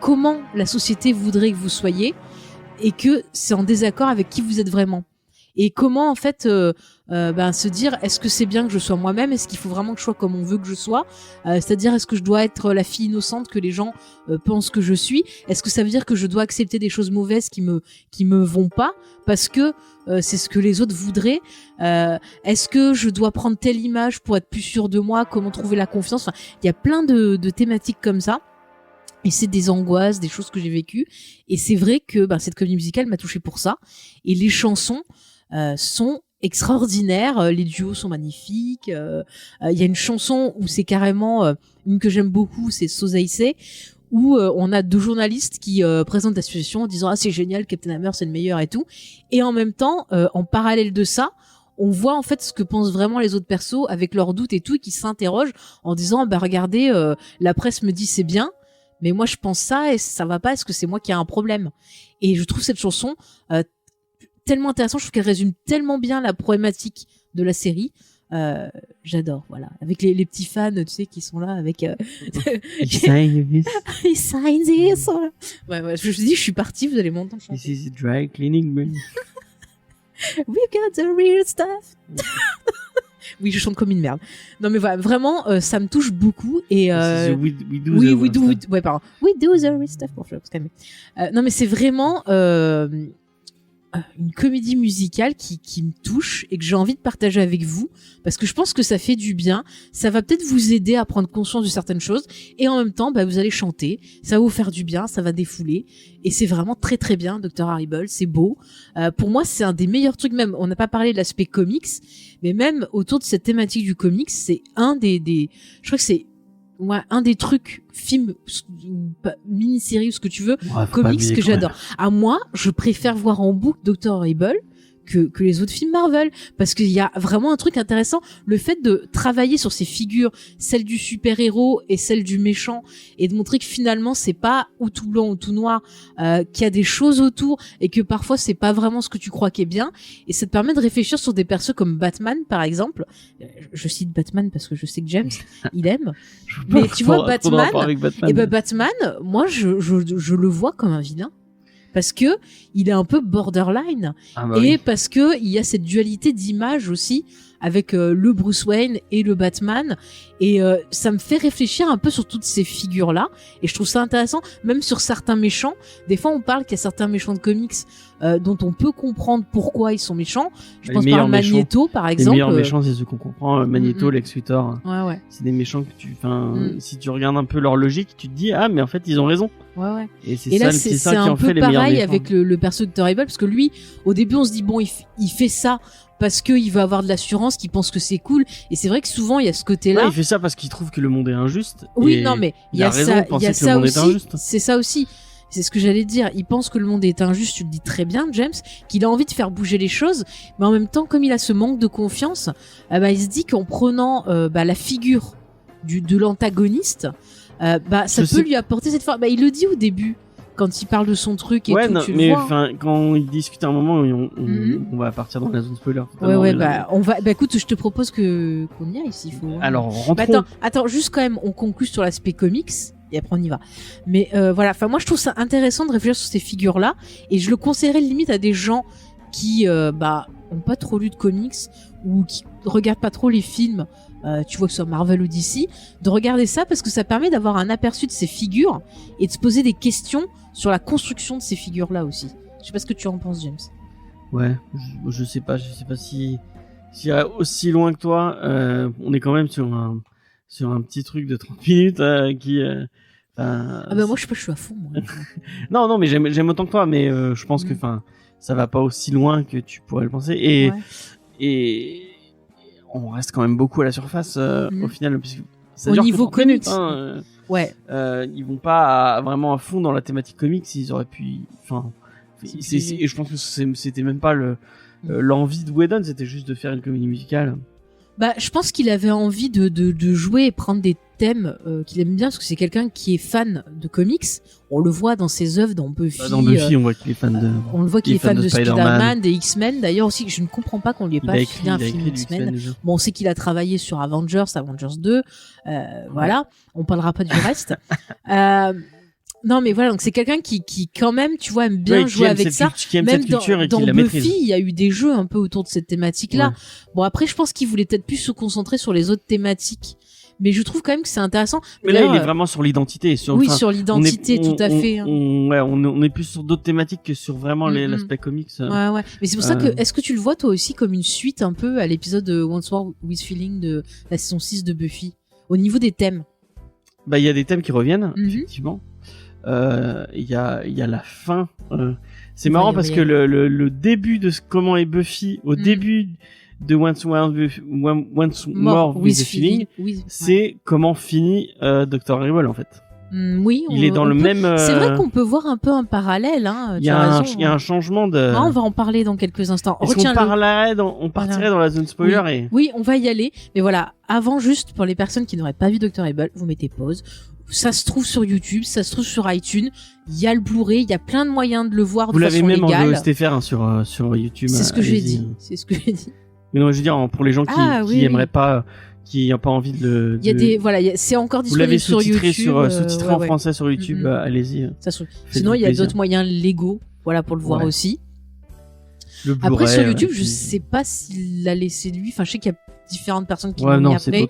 comment la société voudrait que vous soyez et que c'est en désaccord avec qui vous êtes vraiment. Et comment en fait se dire, est-ce que c'est bien que je sois moi-même, est-ce qu'il faut vraiment que je sois comme on veut que je sois, c'est-à-dire est-ce que je dois être la fille innocente que les gens pensent que je suis, est-ce que ça veut dire que je dois accepter des choses mauvaises qui me vont pas parce que c'est ce que les autres voudraient, est-ce que je dois prendre telle image pour être plus sûre de moi, comment trouver la confiance, enfin il y a plein de thématiques comme ça. Et c'est des angoisses, des choses que j'ai vécues. Et c'est vrai que cette comédie musicale m'a touchée pour ça. Et les chansons sont extraordinaires. Les duos sont magnifiques. Il y a une chanson où c'est carrément une que j'aime beaucoup, c'est So They Say, où on a deux journalistes qui présentent la situation en disant « Ah, c'est génial, Captain Hammer, c'est le meilleur et tout ». Et en même temps, en parallèle de ça, on voit en fait ce que pensent vraiment les autres persos avec leurs doutes et tout, et qui s'interrogent en disant « regardez, la presse me dit c'est bien ». Mais moi je pense ça et ça va pas, est-ce que c'est moi qui ai un problème? Et je trouve cette chanson tellement intéressante, je trouve qu'elle résume tellement bien la problématique de la série. J'adore, voilà, avec les petits fans, tu sais, qui sont là avec He signed this. He signed this. Ouais, je dis, je suis partie, vous allez m'entendre chanter. This is dry cleaning man. We got the real stuff. Oui, je chante comme une merde. Non mais voilà, vraiment, ça me touche beaucoup et we do the real stuff pour se calmer. Non mais c'est vraiment une comédie musicale qui me touche et que j'ai envie de partager avec vous parce que je pense que ça fait du bien, ça va peut-être vous aider à prendre conscience de certaines choses et en même temps vous allez chanter, ça va vous faire du bien, ça va défouler et c'est vraiment très très bien. Dr. Horrible, c'est beau, pour moi c'est un des meilleurs trucs, même on n'a pas parlé de l'aspect comics mais même autour de cette thématique du comics, c'est un des je crois que c'est un des trucs, film, mini-série ou ce que tu veux, comics que j'adore. À moi, je préfère voir en boucle Dr. Horrible que les autres films Marvel, parce qu'il y a vraiment un truc intéressant, le fait de travailler sur ces figures, celle du super-héros et celle du méchant, et de montrer que finalement c'est pas ou tout blanc ou tout noir, qu'il y a des choses autour et que parfois c'est pas vraiment ce que tu crois qui est bien, et ça te permet de réfléchir sur des persos comme Batman par exemple. Je cite Batman parce que je sais que James il aime, mais tu vois Batman, et Batman, moi je le vois comme un vilain. Parce que il est un peu borderline parce que il y a cette dualité d'image aussi avec le Bruce Wayne et le Batman, et ça me fait réfléchir un peu sur toutes ces figures-là, et je trouve ça intéressant, même sur certains méchants. Des fois, on parle qu'il y a certains méchants de comics dont on peut comprendre pourquoi ils sont méchants. Je pense par Magneto, par exemple. Les meilleurs méchants, c'est ceux qu'on comprend. Magneto, Lex Luthor. Ouais. C'est des méchants que si tu regardes un peu leur logique, tu te dis, ah, mais en fait, ils ont raison. Ouais. Et là, c'est un peu pareil avec le perso de Dr. Evil, parce que lui, au début, on se dit, bon, il fait ça parce qu'il veut avoir de l'assurance, qu'il pense que c'est cool. Et c'est vrai que souvent, il y a ce côté-là. Ouais, il fait ça parce qu'il trouve que le monde est injuste. Oui, non, mais il y a ça aussi. C'est ça aussi. C'est ce que j'allais dire. Il pense que le monde est injuste, tu le dis très bien, James, qu'il a envie de faire bouger les choses, mais en même temps, comme il a ce manque de confiance, il se dit qu'en prenant la figure de l'antagoniste, ça peut lui apporter cette force. Il le dit au début, quand il parle de son truc et tout, tu le vois. Quand il discute à un moment, on va partir dans la zone spoiler. On va. Écoute, je te propose qu'on y aille s'il faut. Alors, rentrons. Attends, juste quand même, on conclut sur l'aspect comics. Et après on y va. Mais voilà, moi je trouve ça intéressant de réfléchir sur ces figures-là, et je le conseillerais limite à des gens qui ont pas trop lu de comics ou qui regardent pas trop les films, tu vois, que ce soit Marvel ou DC, de regarder ça parce que ça permet d'avoir un aperçu de ces figures et de se poser des questions sur la construction de ces figures-là aussi. Je sais pas ce que tu en penses, James. Ouais, je sais pas si j'irai aussi loin que toi. On est quand même sur un petit truc de 30 minutes qui moi je suis à fond moi. non mais j'aime autant que toi, mais je pense que ça va pas aussi loin que tu pourrais le penser, et on reste quand même beaucoup à la surface au final, puisque ça dure niveau comics. Ils vont pas vraiment à fond dans la thématique comics. Ils auraient pu et je pense que c'était même pas l'envie de Whedon, c'était juste de faire une comédie musicale. Je pense qu'il avait envie de jouer et prendre des thèmes qu'il aime bien, parce que c'est quelqu'un qui est fan de comics. On le voit dans ses œuvres, dans Buffy. Dans Buffy, on voit qu'il est fan de. On le voit qu'il est fan de Spider-Man, des X-Men. D'ailleurs aussi, je ne comprends pas qu'on lui ait pas filé un film X-Men. Bon, on sait qu'il a travaillé sur Avengers 2. Voilà, on parlera pas du reste. Non, mais voilà, donc c'est quelqu'un qui quand même, tu vois, aime bien jouer avec ça. Même dans Buffy, il y a eu des jeux un peu autour de cette thématique-là. Ouais. Bon, après, je pense qu'il voulait peut-être plus se concentrer sur les autres thématiques. Mais je trouve quand même que c'est intéressant. Mais là, il est vraiment sur l'identité. Sur l'identité, tout à fait. On est plus sur d'autres thématiques que sur vraiment l'aspect comics. Ouais. Mais c'est pour ça que, est-ce que tu le vois toi aussi comme une suite un peu à l'épisode de Once More with Feeling de la saison 6 de Buffy? Au niveau des thèmes. Il y a des thèmes qui reviennent, effectivement. Il y a la fin. C'est marrant parce que le début de comment est Buffy au début de Once More with the Feeling, c'est comment finit Dr. Horrible en fait. Oui, il est dans le même. C'est vrai qu'on peut voir un peu un parallèle. Il y a un changement de. On va en parler dans quelques instants. On partirait dans la zone spoiler Oui, on va y aller. Mais voilà, avant, juste pour les personnes qui n'auraient pas vu Dr. Horrible, vous mettez pause. Ça se trouve sur YouTube, ça se trouve sur iTunes. Il y a le Blu-ray, il y a plein de moyens de le voir de façon légale. Vous l'avez même en VOSTFR sur YouTube. C'est ce que j'ai dit. Mais non, je veux dire pour les gens qui aimeraient pas, qui n'ont pas envie de le. Il y a c'est encore disponible sur YouTube. Vous l'avez sous-titré en français sur YouTube. Allez-y. Sinon, il y a d'autres moyens légaux, pour le voir aussi. Après sur YouTube, je sais pas s'il l'a laissé lui. Enfin, je sais qu'il y a différentes personnes qui l'ont mis après,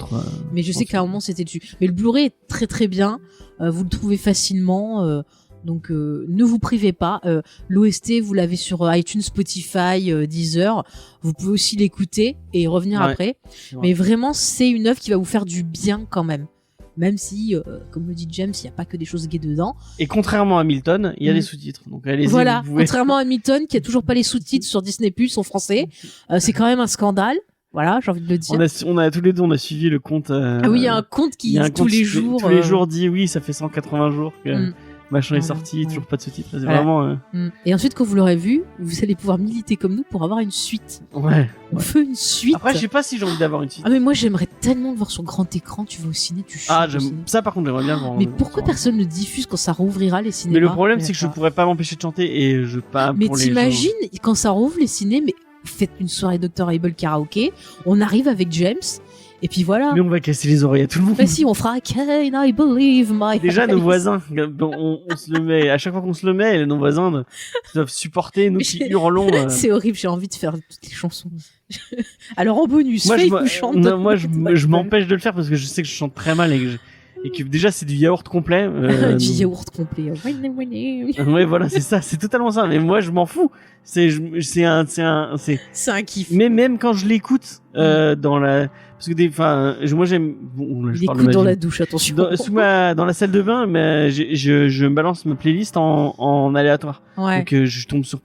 mais je sais qu'à un moment c'était dessus. Mais le Blu-ray est très très bien, vous le trouvez facilement, donc ne vous privez pas. L'OST vous l'avez sur iTunes, Spotify, Deezer, vous pouvez aussi l'écouter et revenir après. Mais vraiment c'est une œuvre qui va vous faire du bien quand même. Même si, comme le dit James, il n'y a pas que des choses gays dedans. Et contrairement à Hamilton, il y a des sous-titres. Donc allez-y. Voilà, contrairement à Hamilton, qui a toujours pas les sous-titres sur Disney+ en français, c'est quand même un scandale. Voilà, j'ai envie de le dire. On a tous les deux, on a suivi le compte. Il y a un compte qui tous les jours dit oui, ça fait 180 jours que machin est sorti, toujours pas de sous-titres. C'est vraiment. Et ensuite, quand vous l'aurez vu, vous allez pouvoir militer comme nous pour avoir une suite. On fait une suite. Après, je sais pas si j'ai envie d'avoir une suite. Mais moi, j'aimerais tellement le voir sur grand écran. Tu vas au ciné, tu chutes. Ça, par contre, j'aimerais bien voir. Mais pourquoi personne ne diffuse quand ça rouvrira les cinémas? Mais le problème, c'est que je pourrais pas m'empêcher de chanter et je pas. Mais t'imagines quand ça rouvre les ciné, mais faites une soirée Dr. Horrible karaoké, on arrive avec James Et puis voilà. Mais on va casser les oreilles à tout le monde. Mais si, on fera Can I believe my Déjà, eyes? nos voisins, on se le met, à chaque fois qu'on se le met, nos voisins doivent supporter, nous qui hurlons. C'est horrible, j'ai envie de faire toutes les chansons. Alors en bonus, moi, Faith nous chante. Moi, je m'empêche de le faire parce que je sais que je chante très mal et que déjà c'est du yaourt complet. Du yaourt complet. Ouais, voilà, c'est ça, c'est totalement ça. Mais moi, je m'en fous. C'est un kiff. Mais même quand je l'écoute, parce que moi j'aime, bon, là, il écoute dans la douche, attention. Dans la salle de bain, mais je me balance ma playlist en aléatoire. Ouais. Donc, je tombe sur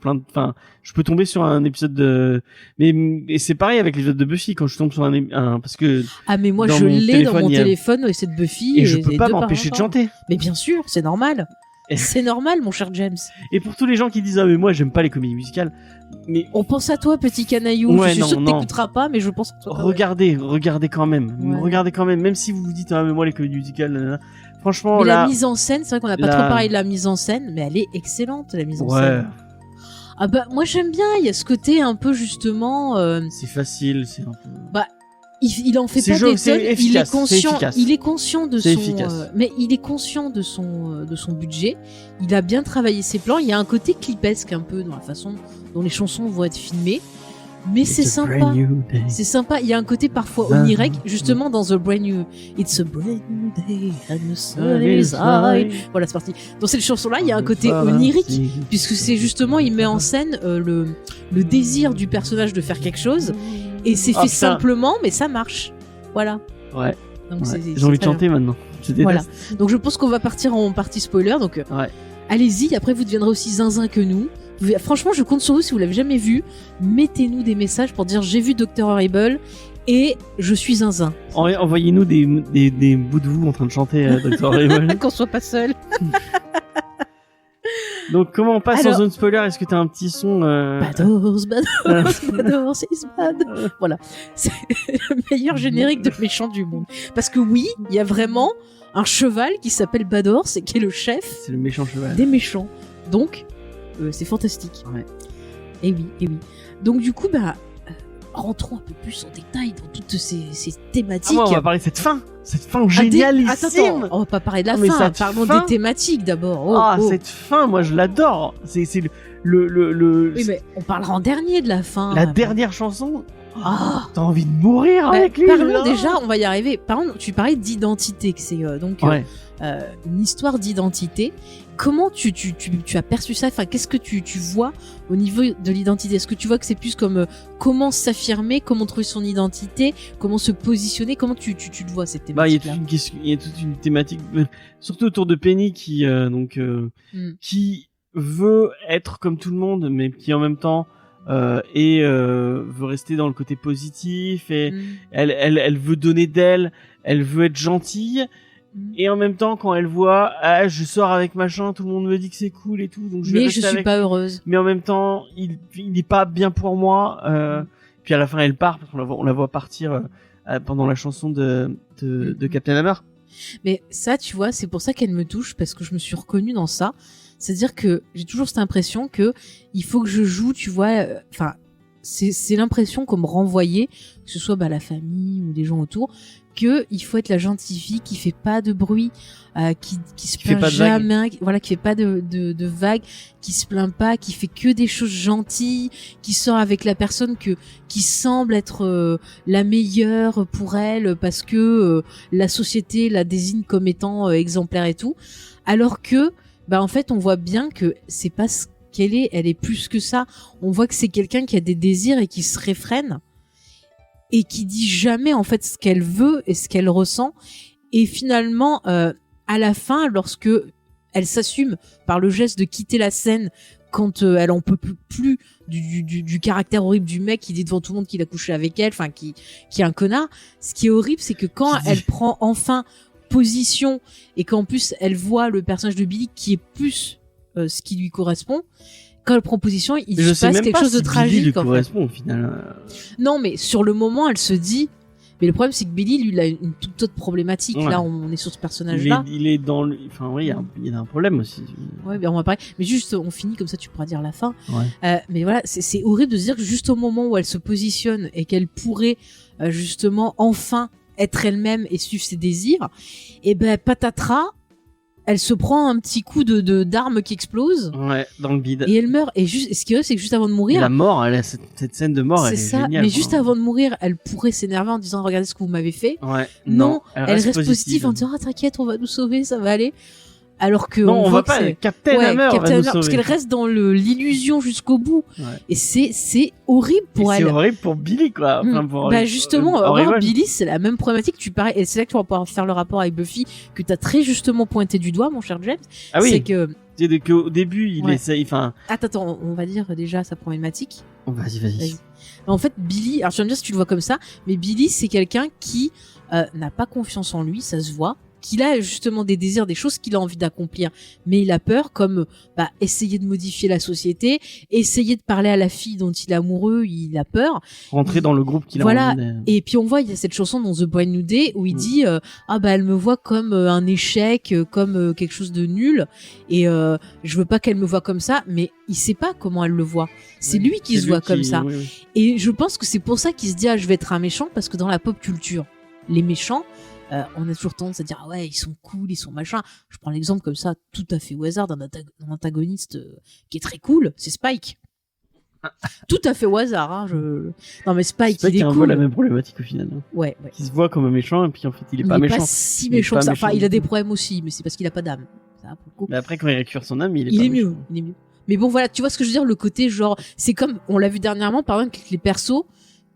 je peux tomber sur un épisode mais c'est pareil avec l'épisode de Buffy quand je tombe sur parce que. Ah, mais moi, je l'ai dans mon téléphone, et c'est de Buffy. Et je peux pas m'empêcher de chanter. Mais bien sûr, c'est normal. C'est normal, mon cher James. Et pour tous les gens qui disent, ah, mais moi, j'aime pas les comédies musicales. Mais on pense à toi, petit canaillou. Ouais, je suis sûr que t'écouteras pas, mais je pense à toi. Regardez quand même. Ouais. Regardez quand même. Même si vous vous dites, ah, mais moi, les comédies musicales, franchement, mais la mise en scène, c'est vrai qu'on n'a pas trop parlé de la mise en scène, mais elle est excellente, la mise en scène. Ah bah, moi, j'aime bien. Il y a ce côté un peu, justement, c'est facile, c'est un peu. Bah, il en fait pas des tonnes. Il est conscient de son, mais il est conscient de son budget. Il a bien travaillé ses plans. Il y a un côté clipesque un peu dans la façon dont les chansons vont être filmées. Mais c'est sympa. C'est sympa. Il y a un côté parfois onirique, justement dans The Brand New. It's a brand new day and the sun is high. Voilà, c'est parti. Dans cette chanson-là, il y a un côté onirique, puisque c'est justement, il met en scène le désir du personnage de faire quelque chose. Et c'est fait simplement, mais ça marche. Voilà. Ouais. Donc j'ai envie de chanter maintenant. Voilà. Donc je pense qu'on va partir en partie spoiler. Donc allez-y. Après vous deviendrez aussi zinzin que nous. Franchement, je compte sur vous si vous l'avez jamais vu. Mettez-nous des messages pour dire j'ai vu Dr. Horrible et je suis zinzin. Envoyez-nous des bouts de vous en train de chanter Dr. Horrible. Qu'on soit pas seul. Donc comment on passe en zone spoiler? Est-ce que t'as un petit son Badors is bad. Voilà, c'est le meilleur générique de méchant du monde. Parce que oui, il y a vraiment un cheval qui s'appelle Badors et qui est le chef. C'est le méchant cheval. Des méchants. Donc c'est fantastique. Ouais. Et oui. Donc du coup rentrons un peu plus en détail dans toutes ces thématiques. On va parler de cette fin génialissime. Attends, on va pas parler de la fin. Parlons des thématiques d'abord. Cette fin, moi je l'adore. C'est le. Oui, mais on parlera en dernier de la fin. La dernière chanson. T'as envie de mourir avec lui. Parlons déjà, on va y arriver. Par exemple, tu parlais d'identité, que c'est une histoire d'identité. Comment tu as perçu ça? Enfin, qu'est-ce que tu vois au niveau de l'identité? Est-ce que tu vois que c'est plus comme comment s'affirmer, comment trouver son identité, comment se positionner? Comment tu le vois cette thématique? Il y a toute une thématique, surtout autour de Penny qui qui veut être comme tout le monde, mais qui en même temps veut rester dans le côté positif et elle veut donner d'elle, elle veut être gentille. Et en même temps, quand elle voit, je sors avec machin, tout le monde me dit que c'est cool et tout, donc mais je suis pas heureuse. Mais en même temps, il est pas bien pour moi. Puis à la fin, elle part parce qu'on la voit partir pendant la chanson de Captain Hammer. Mais ça, tu vois, c'est pour ça qu'elle me touche, parce que je me suis reconnue dans ça. C'est-à-dire que j'ai toujours cette impression que il faut que je joue, tu vois. Enfin, c'est l'impression qu'on me renvoyait, que ce soit la famille ou les gens autour, que il faut être la gentille fille qui fait pas de bruit, qui se plaint jamais, voilà, qui fait pas de vagues, qui se plaint pas, qui fait que des choses gentilles, qui sort avec la personne qui semble être la meilleure pour elle parce que la société la désigne comme étant exemplaire et tout, alors que en fait on voit bien que c'est pas ce qu'elle est, elle est plus que ça. On voit que c'est quelqu'un qui a des désirs et qui se réfrène et qui dit jamais en fait ce qu'elle veut et ce qu'elle ressent. Et finalement, à la fin, lorsque elle s'assume par le geste de quitter la scène quand elle en peut plus du caractère horrible du mec qui dit devant tout le monde qu'il a couché avec elle, enfin qui est un connard. Ce qui est horrible, c'est que quand elle prend enfin position et qu'en plus elle voit le personnage de Billy qui est plus ce qui lui correspond, quand elle prend position, il se passe quelque chose de tragique. Billy lui correspond au final. Non, mais sur le moment, elle se dit. Mais le problème, c'est que Billy, lui, il a une toute autre problématique. Ouais. Là, on est sur ce personnage-là. Il est dans le. Enfin, oui, il y a un problème aussi. Ouais, on va parler. Mais juste, on finit comme ça, tu pourras dire la fin. Ouais. Mais voilà, c'est horrible de se dire que juste au moment où elle se positionne et qu'elle pourrait justement enfin être elle-même et suivre ses désirs, et ben patatras, elle se prend un petit coup d'arme qui explose. Ouais, dans le bide. Et elle meurt. Et juste, ce qui est, c'est que juste avant de mourir. La mort, cette scène de mort, elle est ça, géniale. Mais juste avant de mourir, elle pourrait s'énerver en disant, regardez ce que vous m'avez fait. Ouais. Non, elle reste positive en disant, ah, t'inquiète, on va nous sauver, ça va aller. Alors que non, on va pas. Captain Hammer va nous sauver. Parce qu'elle reste dans l'illusion jusqu'au bout. Ouais. Et c'est horrible pour elle. C'est horrible pour Billy, quoi. Enfin, justement, Billy, c'est la même problématique. Tu parais, et c'est là que tu vas pouvoir faire le rapport avec Buffy, que t'as très justement pointé du doigt, mon cher James. Ah oui. C'est que qu'au début, il essaye, enfin. Attends, on va dire déjà sa problématique. Vas-y. En fait, Billy, alors je vais me dire si tu le vois comme ça, mais Billy, c'est quelqu'un qui n'a pas confiance en lui, ça se voit. Qu'il a justement des désirs, des choses qu'il a envie d'accomplir, mais il a peur, comme essayer de modifier la société, essayer de parler à la fille dont il est amoureux, il a peur. Rentrer dans le groupe qu'il a envie. Et puis on voit, il y a cette chanson dans The Brand New Day où il dit elle me voit comme un échec, comme quelque chose de nul, et je veux pas qu'elle me voit comme ça, mais il sait pas comment elle le voit. C'est lui qui se voit comme ça. Oui. Et je pense que c'est pour ça qu'il se dit je vais être un méchant, parce que dans la pop culture, les méchants, on a toujours tendance à dire ils sont cool, ils sont machin. Je prends l'exemple comme ça tout à fait au hasard d'un antagoniste qui est très cool, c'est Spike. Tout à fait au hasard, hein. Non mais Spike il est un cool. peu la même problématique au final. Hein. Ouais. Qui se voit comme un méchant et puis en fait il est pas méchant. Il est pas si méchant que ça. Enfin, il a des problèmes aussi, mais c'est parce qu'il a pas d'âme. Ça, pour le coup. Mais après quand il récupère son âme, il est mieux. Mais bon voilà, tu vois ce que je veux dire, le côté genre, c'est comme on l'a vu dernièrement par exemple avec les persos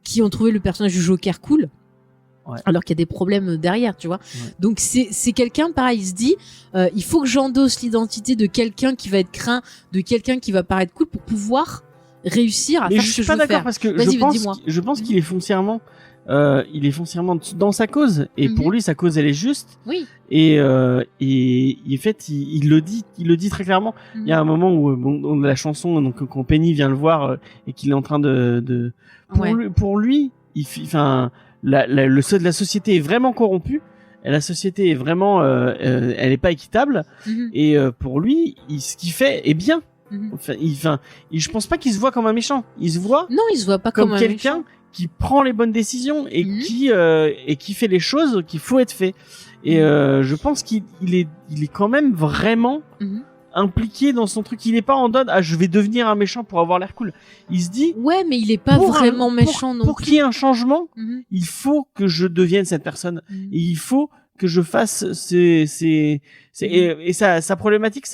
qui ont trouvé le personnage du Joker cool. Ouais. Alors qu'il y a des problèmes derrière, tu vois. Ouais. Donc c'est quelqu'un, pareil, il se dit, il faut que j'endosse l'identité de quelqu'un qui va être craint, de quelqu'un qui va paraître cool pour pouvoir réussir à faire ce que je veux faire. Mais je suis pas d'accord parce que je pense qu'il est foncièrement, dans sa cause et pour lui sa cause elle est juste. Oui. Et en fait il le dit très clairement. Il y a un moment où la chanson quand Penny vient le voir et qu'il est en train pour lui la société est vraiment corrompue, la société est vraiment elle est pas équitable et pour lui ce qu'il fait est bien. Je pense pas qu'il se voit comme un méchant, il se voit pas comme quelqu'un qui prend les bonnes décisions et qui fait les choses qu'il faut être fait. Et je pense qu'il est quand même vraiment impliqué dans son truc. Il est pas en mode je vais devenir un méchant pour avoir l'air cool. Il se dit mais il est pas vraiment méchant non plus. Pour qu'il y ait un changement, il faut que je devienne cette personne et il faut que je fasse et sa problématique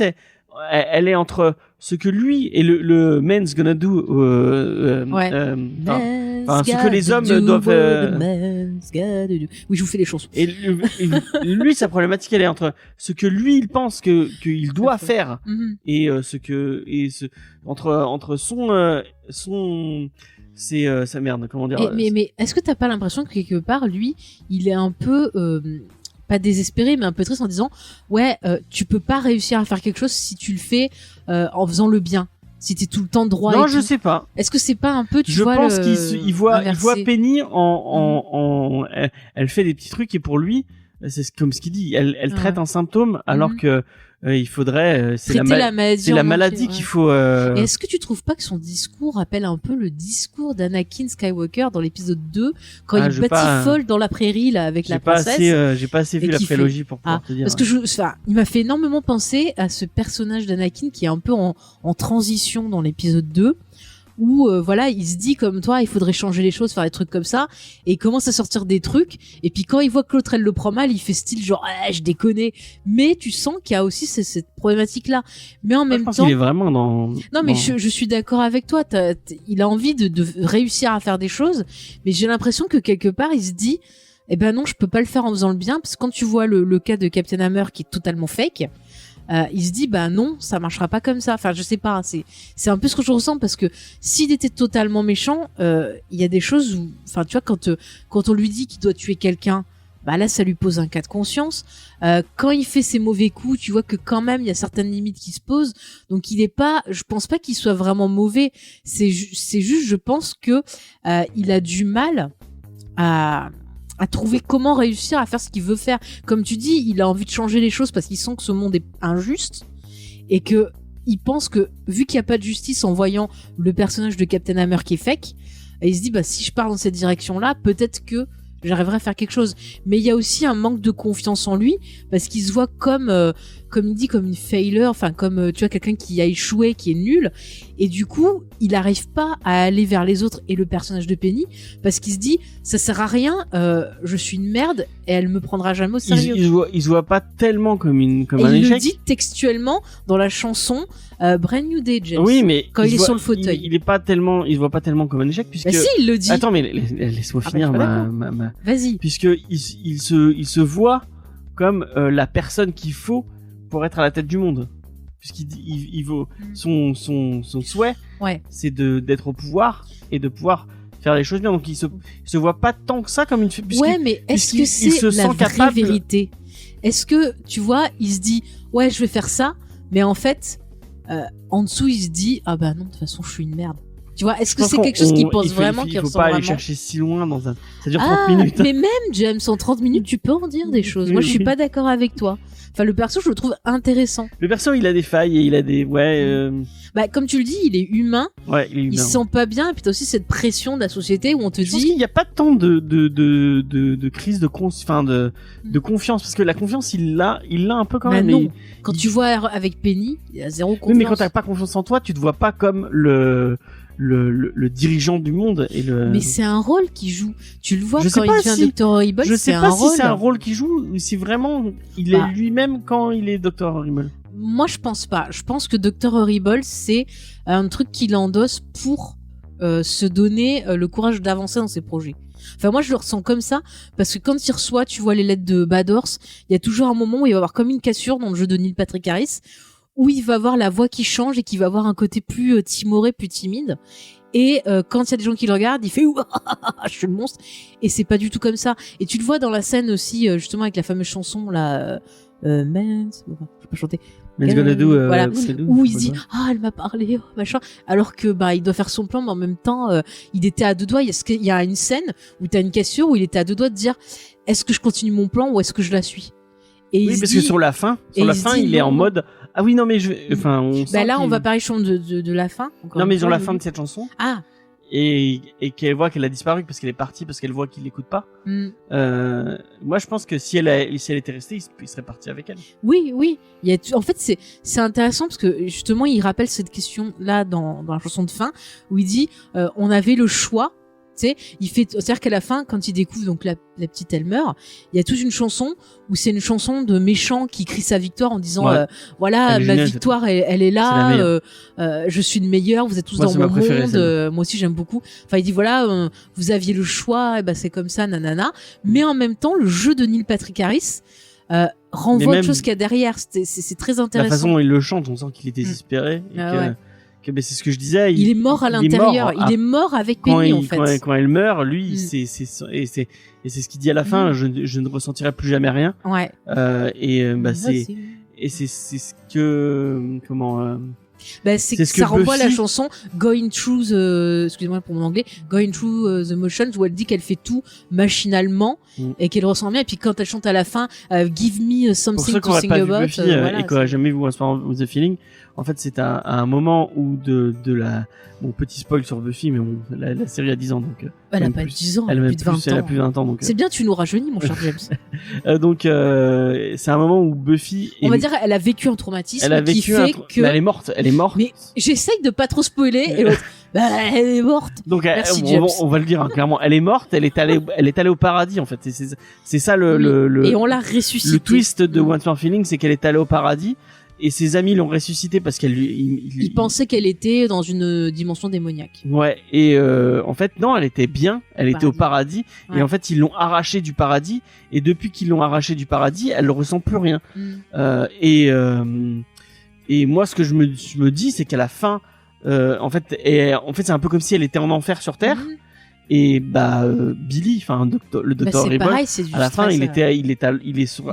elle est entre ce que lui et le man's gonna do ce que les hommes doivent oui, je vous fais les chansons. Et lui sa problématique elle est entre ce que lui il pense qu'il doit faire et entre sa merde, comment dire. Mais est-ce que t'as pas l'impression que quelque part lui il est un peu pas désespéré mais un peu triste en disant tu peux pas réussir à faire quelque chose si tu le fais en faisant le bien, si t'es tout le temps droit. Non, je sais pas. Est-ce que c'est pas un peu je pense qu'il voit Penny elle fait des petits trucs et pour lui c'est comme ce qu'il dit, elle traite un symptôme alors que il faudrait c'est la maladie qu'il faut Et est-ce que tu trouves pas que son discours rappelle un peu le discours d'Anakin Skywalker dans l'épisode 2 quand il batifole dans la prairie là avec la princesse? J'ai pas assez vu la prélogie pour pouvoir te dire. Parce que il m'a fait énormément penser à ce personnage d'Anakin qui est un peu en transition dans l'épisode 2 où il se dit comme toi il faudrait changer les choses, faire des trucs comme ça, et il commence à sortir des trucs et puis quand il voit que l'autre elle le prend mal il fait style genre je déconne, mais tu sens qu'il y a aussi cette problématique là, mais en même temps il est vraiment dans je suis d'accord avec toi, il a envie de réussir à faire des choses, mais j'ai l'impression que quelque part il se dit non, je peux pas le faire en faisant le bien, parce que quand tu vois le cas de Captain Hammer qui est totalement fake, il se dit non, ça marchera pas comme ça. Enfin, je sais pas, c'est un peu ce que je ressens, parce que s'il était totalement méchant, il y a des choses où, enfin, tu vois, quand on lui dit qu'il doit tuer quelqu'un, là ça lui pose un cas de conscience. Quand il fait ses mauvais coups, tu vois que quand même il y a certaines limites qui se posent. Donc je pense pas qu'il soit vraiment mauvais. C'est juste, je pense que il a du mal à trouver comment réussir à faire ce qu'il veut faire. Comme tu dis, il a envie de changer les choses parce qu'il sent que ce monde est injuste et que il pense que vu qu'il n'y a pas de justice en voyant le personnage de Captain Hammer qui est fake, il se dit si je pars dans cette direction-là, peut-être que j'arriverai à faire quelque chose. Mais il y a aussi un manque de confiance en lui parce qu'il se voit comme il dit, comme une failure, enfin comme tu vois quelqu'un qui a échoué, qui est nul, et du coup il arrive pas à aller vers les autres et le personnage de Penny parce qu'il se dit ça sert à rien, je suis une merde et elle me prendra jamais au sérieux. Il se voit pas tellement comme un échec. Il le dit textuellement dans la chanson Brand New Day, James. Oui, mais quand il est sur le fauteuil, il se voit pas tellement comme un échec puisque. Bah si, il le dit. Attends, mais laisse-moi finir ma. Vas-y. Puisque il se voit comme la personne qu'il faut pour être à la tête du monde, puisqu'il vaut son souhait, c'est d'être au pouvoir et de pouvoir faire les choses bien. Donc il se voit pas tant que ça comme une. Ouais, mais est-ce que c'est la vraie vérité? Est-ce que tu vois, il se dit ouais, je vais faire ça, mais en fait, en dessous, il se dit ah bah non, de toute façon, je suis une merde. Tu vois, est-ce que c'est quelque chose qu'il pense vraiment, qu'il ressent vraiment? Il faut pas aller chercher si loin ça dure 30 minutes. Mais même, James, en 30 minutes, tu peux en dire des choses. Moi, je suis pas d'accord avec toi. Enfin, le perso, je le trouve intéressant. Le perso, il a des failles et il a des, Bah, comme tu le dis, il est humain. Ouais, il est humain. Il se sent pas bien, et puis t'as aussi cette pression de la société où on te dit. Je pense qu'il n'y a pas tant de crise de confiance, parce que la confiance, il l'a un peu quand même. Non. Quand tu vois avec Penny, il y a zéro confiance. Oui, mais quand t'as pas confiance en toi, tu te vois pas comme le dirigeant du monde et Mais c'est un rôle qu'il joue. Tu le vois quand il devient Dr. Horrible. Je sais pas si c'est un rôle qu'il joue ou si vraiment il est lui-même quand il est Dr. Horrible. Moi, je pense pas. Je pense que Dr. Horrible, c'est un truc qu'il endosse pour se donner le courage d'avancer dans ses projets. Enfin, moi, je le ressens comme ça, parce que quand il reçoit, tu vois les lettres de Bad Horse, il y a toujours un moment où il va y avoir comme une cassure dans le jeu de Neil Patrick Harris, où il va avoir la voix qui change et qui va avoir un côté plus timoré, plus timide. Et quand il y a des gens qui le regardent, il fait je suis le monstre. Et c'est pas du tout comme ça. Et tu le vois dans la scène aussi, justement avec la fameuse chanson là, Man's, je peux pas chanter. Man's Gonna Do, voilà, où il se dit elle m'a parlé, machin. Alors que il doit faire son plan, mais en même temps, il était à deux doigts. Il y a une scène où t'as une cassure où il était à deux doigts de dire est-ce que je continue mon plan ou est-ce que je la suis? Et oui, parce que sur la fin, il est en mode ah oui non mais on va parler de la fin. Non mais sur la fin de cette chanson. Ah. Et qu'elle voit qu'elle a disparu parce qu'elle est partie, parce qu'elle voit qu'il l'écoute pas. Moi je pense que si elle était restée, il serait parti avec elle. Oui. En fait c'est intéressant parce que justement il rappelle cette question là dans la chanson de fin où il dit on avait le choix. Tu sais, c'est-à-dire qu'à la fin, quand il découvre donc la petite, elle meurt. Il y a toute une chanson où c'est une chanson de méchant qui crie sa victoire en disant voilà, ma victoire, elle est là. Je suis le meilleur. Vous êtes tous dans mon monde. Moi aussi, j'aime beaucoup. Enfin, il dit voilà, vous aviez le choix. Et ben c'est comme ça, nanana. Mais en même temps, le jeu de Neil Patrick Harris renvoie autre chose qu'il y a derrière. C'est très intéressant. La façon dont il le chante, on sent qu'il est désespéré. C'est ce que je disais. Il est mort à l'intérieur. Il est mort avec Penny en fait. Quand elle meurt, lui, c'est ce qu'il dit à la fin. Je ne ressentirai plus jamais rien. Ouais. C'est ce que c'est que ça renvoie à la chanson Going Through excusez-moi pour mon anglais, Going Through the Motions, où elle dit qu'elle fait tout machinalement et qu'elle ressent bien, et puis quand elle chante à la fin Give me something to sing about, Buffy, et qu'on a jamais vu What's Wrong with the Feeling, en fait c'est un moment où bon, petit spoil sur Buffy, mais bon, la série a 10 ans, donc elle a pas 10 ans, elle a plus de 20 ans. Elle a plus de 20 ans, donc c'est bien, tu nous rajeunis mon cher James. Donc c'est un moment où Buffy on va dire elle a vécu un traumatisme qui fait que elle est morte. Mais j'essaye de pas trop spoiler et l'autre elle est morte. Donc on va le dire clairement, elle est morte, elle est allée au paradis en fait. C'est ça et on l'a ressuscitée. Le twist de What's Wrong with the Feeling, c'est qu'elle est allée au paradis. Et ses amis l'ont ressuscitée parce il pensait qu'elle était dans une dimension démoniaque. Ouais, et en fait non, elle était bien, elle était au paradis, et en fait ils l'ont arrachée du paradis, et depuis qu'ils l'ont arrachée du paradis, elle ne ressent plus rien. Et moi ce que je me dis, c'est qu'à la fin en fait c'est un peu comme si elle était en enfer sur terre. Et Billy, enfin le docteur Horrible, à la fin il est à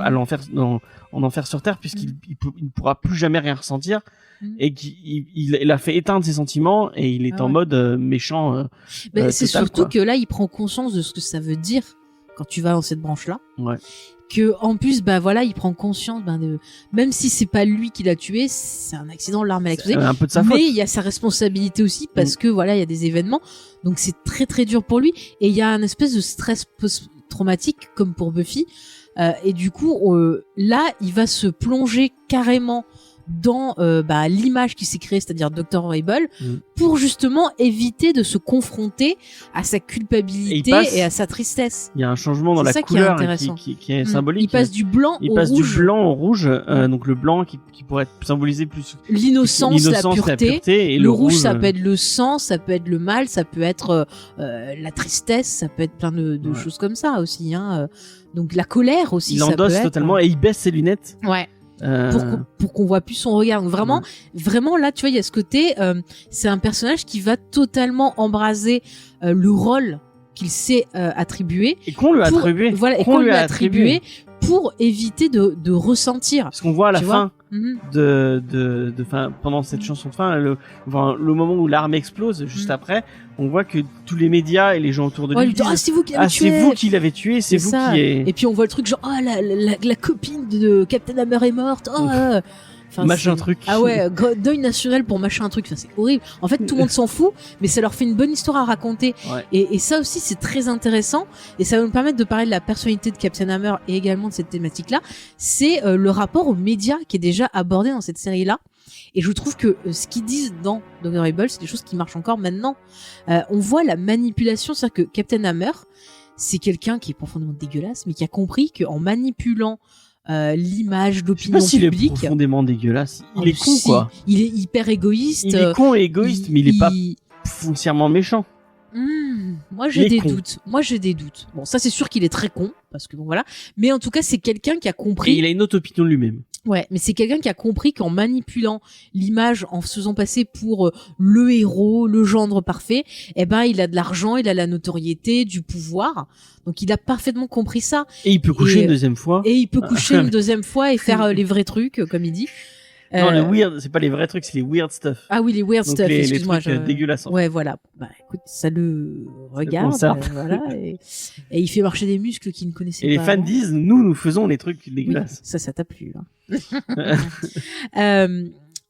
l'enfer, en enfer sur terre, puisqu'il ne pourra plus jamais rien ressentir, et qu'il a fait éteindre ses sentiments, et il est en mode méchant. C'est surtout que là il prend conscience de ce que ça veut dire quand tu vas dans cette branche là. Ouais. Que en plus il prend conscience de même si c'est pas lui qui l'a tué, c'est un accident, l'arme a explosé, un peu de sa faute. Mais il y a sa responsabilité aussi parce que il y a des événements, donc c'est très très dur pour lui, et il y a un espèce de stress traumatique comme pour Buffy. Et du coup, là, il va se plonger carrément dans l'image qui s'est créée, c'est-à-dire Dr. Horrible, pour justement éviter de se confronter à sa culpabilité et à sa tristesse. Il y a un changement dans la couleur qui est symbolique. Il passe du blanc au rouge. Donc le blanc qui pourrait symboliser plus l'innocence, la pureté. Et le rouge, ça peut être le sang, ça peut être le mal, ça peut être la tristesse, ça peut être plein de choses comme ça aussi. Donc la colère aussi. Il endosse totalement et il baisse ses lunettes. Ouais. Pour qu'on voit plus son regard. Donc vraiment là, tu vois, il y a ce côté, c'est un personnage qui va totalement embraser le rôle qu'il s'est attribué. Et qu'on lui a attribué. Voilà, et qu'on lui a attribué pour éviter de ressentir. Parce qu'on voit à la fin pendant cette chanson de fin, le moment où l'arme explose, juste après, on voit que tous les médias et les gens autour de lui disent, c'est vous qui l'avez tué. C'est vous qui l'avez tué, c'est vous qui est... Et puis on voit le truc genre, la copine de Captain Hammer est morte, machin truc. Ah ouais, deuil national pour machin truc, c'est horrible. En fait, tout le monde s'en fout, mais ça leur fait une bonne histoire à raconter. Ouais. Et ça aussi, c'est très intéressant. Et ça va nous permettre de parler de la personnalité de Captain Hammer et également de cette thématique-là. C'est le rapport aux médias qui est déjà abordé dans cette série-là. Et je trouve que ce qu'ils disent dans Dr. Horrible, c'est des choses qui marchent encore maintenant. On voit la manipulation, c'est-à-dire que Captain Hammer, c'est quelqu'un qui est profondément dégueulasse, mais qui a compris qu'en manipulant l'image d'opinion publique. Il est profondément dégueulasse. Il est con, quoi. Il est hyper égoïste. Il est con et égoïste, mais il est pas foncièrement méchant. Moi j'ai des doutes. Bon, ça c'est sûr qu'il est très con, parce que bon voilà. Mais en tout cas, c'est quelqu'un qui a compris. Et il a une autre opinion de lui-même. Ouais, mais c'est quelqu'un qui a compris qu'en manipulant l'image, en se faisant passer pour le héros, le gendre parfait, il a de l'argent, il a la notoriété, du pouvoir. Donc il a parfaitement compris ça. Et il peut coucher une deuxième fois. Et il peut coucher une deuxième fois et faire les vrais trucs, comme il dit. Non, les weird, c'est pas les vrais trucs, c'est les weird stuff. Ah oui, les weird stuff, excuse-moi. Les trucs dégueulasses. Ouais, voilà. Bah, écoute, ça le regarde, voilà, et il fait marcher des muscles qu'il ne connaissait pas. Et les fans disent, nous faisons les trucs dégueulasses. Oui, ça t'a plu,